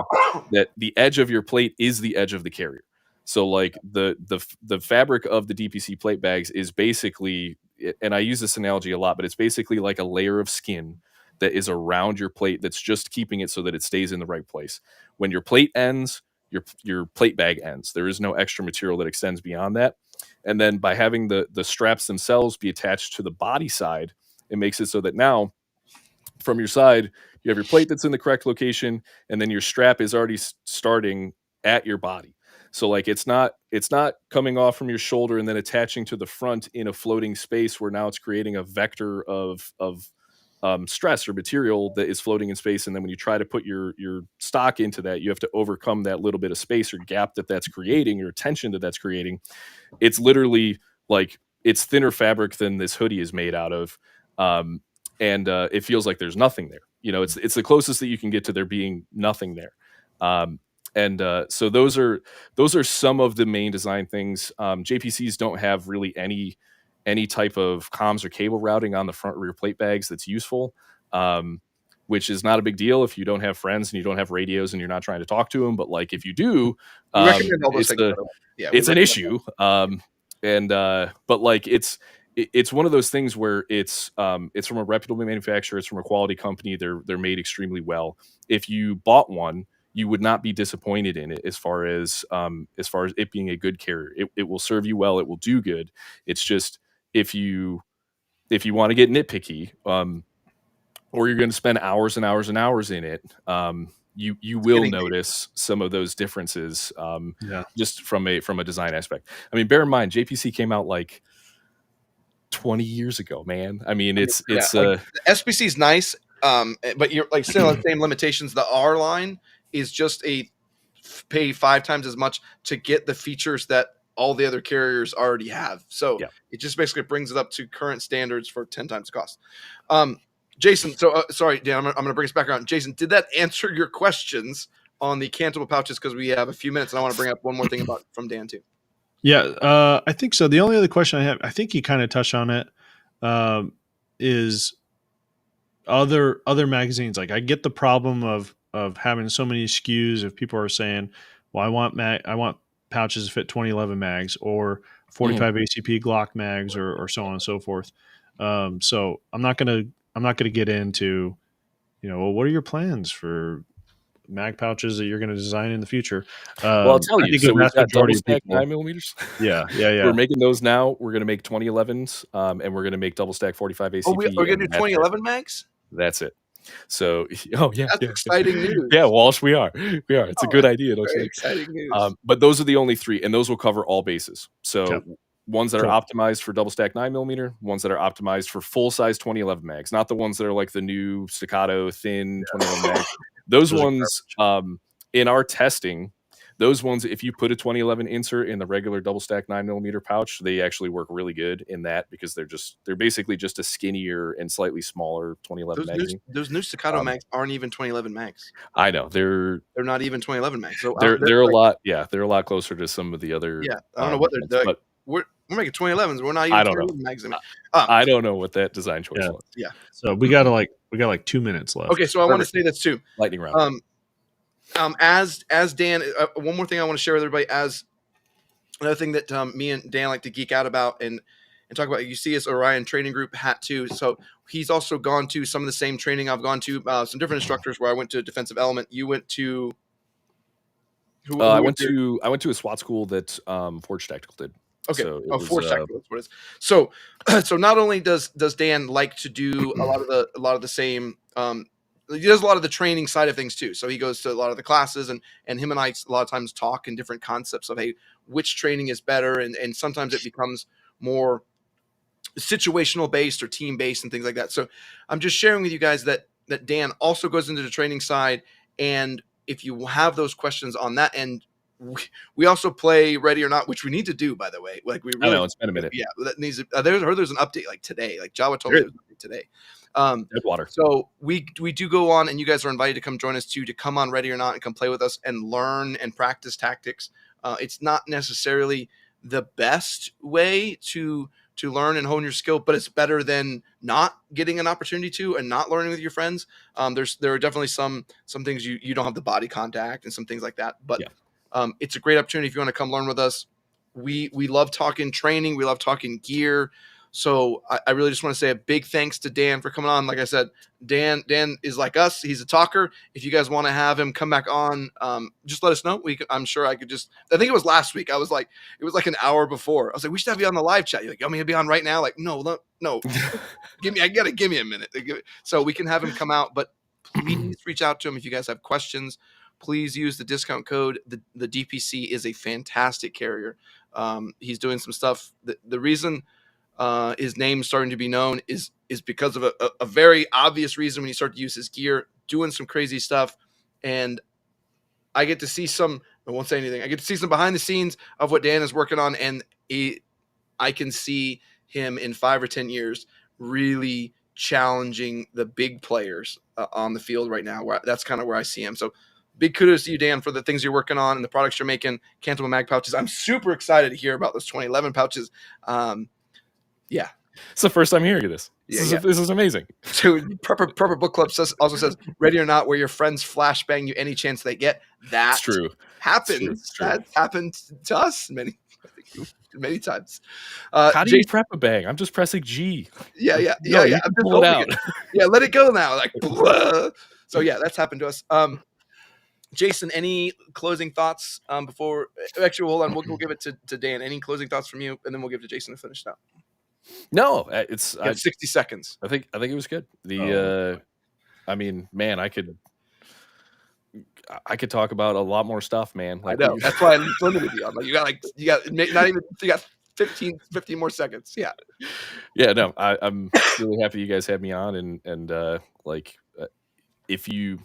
that the edge of your plate is the edge of the carrier. So like the fabric of the DPC plate bags is basically, and I use this analogy a lot, but it's basically like a layer of skin that is around your plate that's just keeping it so that it stays in the right place. When your plate ends, your plate bag ends. There is no extra material that extends beyond that. And then by having the straps themselves be attached to the body side, it makes it so that now from your side, you have your plate that's in the correct location, and then your strap is already starting at your body. So like it's not coming off from your shoulder and then attaching to the front in a floating space where now it's creating a vector of stress or material that is floating in space. And then when you try to put your stock into that, you have to overcome that little bit of space or gap that's creating, or tension that's creating. It's literally like it's thinner fabric than this hoodie is made out of. And it feels like there's nothing there. It's the closest that you can get to there being nothing there. So those are some of the main design things. JPCs don't have really any type of comms or cable routing on the front rear plate bags that's useful, which is not a big deal if you don't have friends and you don't have radios and you're not trying to talk to them. But like if you do, it's an issue. But like it's one of those things where it's from a reputable manufacturer, it's from a quality company. They're made extremely well. If you bought one, you would not be disappointed in it as far as it being a good carrier. It will serve you well. It will do good. It's just if you want to get nitpicky, or you're going to spend hours and hours and hours in it, you will notice some of those differences, just from a design aspect. I mean, bear in mind, JPC came out like 20 years ago, man. I mean, it's like, the SBC is nice, but you're like still the same limitations. The R line is just pay 5 times as much to get the features that all the other carriers already have. So it just basically brings it up to current standards for 10 times the cost. Jason, so sorry, Dan, I'm going to bring us back around. Jason, did that answer your questions on the cantable pouches? Because we have a few minutes, and I want to bring up one more thing from Dan too. Yeah, I think so. The only other question I have, I think you kind of touched on it, is other magazines. Like, I get the problem of having so many SKUs. If people are saying, "Well, I want pouches to fit 2011 mags or 45 ACP Glock mags or so on and so forth." So I'm not gonna get into, well, what are your plans for mag pouches that you're going to design in the future? Well, I'll tell you. So we've got double stack 9mm. Yeah. We're making those now. We're going to make 2011s, and we're going to make double stack 45 ACP. Oh, we're going to do 2011 mags? That's it. So, that's exciting news. Yeah, Walsh, we are. It's a good idea, don't you? Exciting news. But those are the only 3, and those will cover all bases. So ones that are optimized for double stack 9mm, ones that are optimized for full size 2011 mags, not the ones that are like the new staccato thin 2011 mags. Those ones, in our testing, those ones, if you put a 2011 insert in the regular double stack 9mm pouch, they actually work really good in that, because they're basically just a skinnier and slightly smaller 2011 magazine. Those new staccato mags aren't even 2011 mags. I know they're not even 2011 mags. So they're a lot. Yeah, they're a lot closer to some of the other. Yeah, I don't know what they're. But we're making 2011s. We're not even 2011 mags. I don't know what that design choice was. Yeah. So we got like 2 minutes left. Okay, so I want to say this too. Lightning round. As Dan, one more thing I want to share with everybody. As another thing that me and Dan like to geek out about and talk about. You see his Orion training group hat too. So he's also gone to some of the same training I've gone to. Some different instructors where I went to Defensive Element. You went to. I went to a SWAT school that Forge Tactical did. Okay. So Forge Tactical. That's what it is. So not only does Dan like to do a lot of the same. He does a lot of the training side of things too. So he goes to a lot of the classes, and him and I a lot of times talk in different concepts of, hey, which training is better, and sometimes it becomes more situational based or team based and things like that. So I'm just sharing with you guys that Dan also goes into the training side, and if you have those questions on that end, we also play Ready or Not, which we need to do, by the way. Like we really, I know it's been a minute. Yeah, that needs. There's an update like today. Like Java told me there was an update today. Water. So we do go on, and you guys are invited to come join us too, to come on Ready or Not and come play with us and learn and practice tactics. It's not necessarily the best way to learn and hone your skill, but it's better than not getting an opportunity to and not learning with your friends. There are definitely some things you don't have the body contact and some things like that, but it's a great opportunity if you want to come learn with us. We love talking training. We love talking gear. So I really just want to say a big thanks to Dan for coming on. Like I said, Dan is like us. He's a talker. If you guys want to have him come back on, just let us know. I'm sure I think it was last week. It was like an hour before. I was like, we should have you on the live chat. You're like, you want me to be on right now? Like, no. give me a minute. So we can have him come out, but please reach out to him if you guys have questions. Please use the discount code. The DPC is a fantastic carrier. He's doing some stuff. The reason his name starting to be known is because of a very obvious reason. When you start to use his gear, doing some crazy stuff, and I get to see some. I won't say anything. I get to see some behind the scenes of what Dan is working on, and I can see him in 5 or 10 years really challenging the big players on the field right now. That's kind of where I see him. So big kudos to you, Dan, for the things you're working on and the products you're making. Cantable mag pouches. I'm super excited to hear about those 2011 pouches. Yeah, it's the first time hearing this. This is amazing. So proper book club also says Ready or Not, where your friends flashbang you any chance they get. That's true. Happens. It's true. That's happened to us many times. How do you prep a bang? I'm just pressing G. Yeah. I'm pull it out. Yeah, let it go now. Like, blah. So yeah, that's happened to us. Jason, any closing thoughts before? Actually, hold on. We'll give it to Dan. Any closing thoughts from you, and then we'll give it to Jason to finish it out. No, it's You have 60 seconds. I think it was good. I mean, man, I could talk about a lot more stuff, man. I know. That's why I limited you. I'm like, you got 15 more seconds. Yeah. Yeah, no, I'm really happy you guys had me on, and if you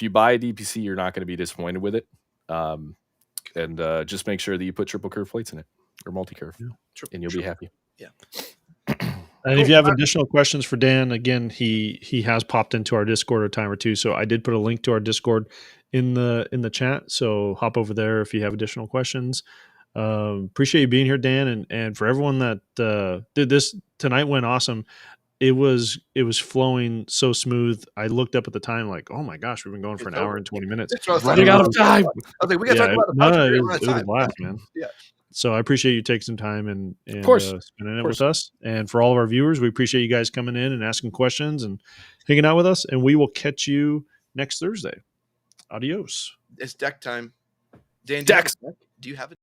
buy a DPC, you're not going to be disappointed with it. And just make sure that you put triple curve plates in it or multi-curve, and you'll be happy. Yeah. And if you have additional questions for Dan, again, he has popped into our Discord a time or two. So I did put a link to our Discord in the chat. So hop over there if you have additional questions. Appreciate you being here, Dan, and for everyone that did this tonight went awesome. It was flowing so smooth. I looked up at the time like, oh my gosh, we've been going for an hour and 20 minutes. Running out of time. I was like, we got to talk about the pouch. It was a blast, man. Yeah. So I appreciate you taking some time and of course, spending it with us. And for all of our viewers, we appreciate you guys coming in and asking questions and hanging out with us. And we will catch you next Thursday. Adios. It's deck time. Dan, Decks. do you have a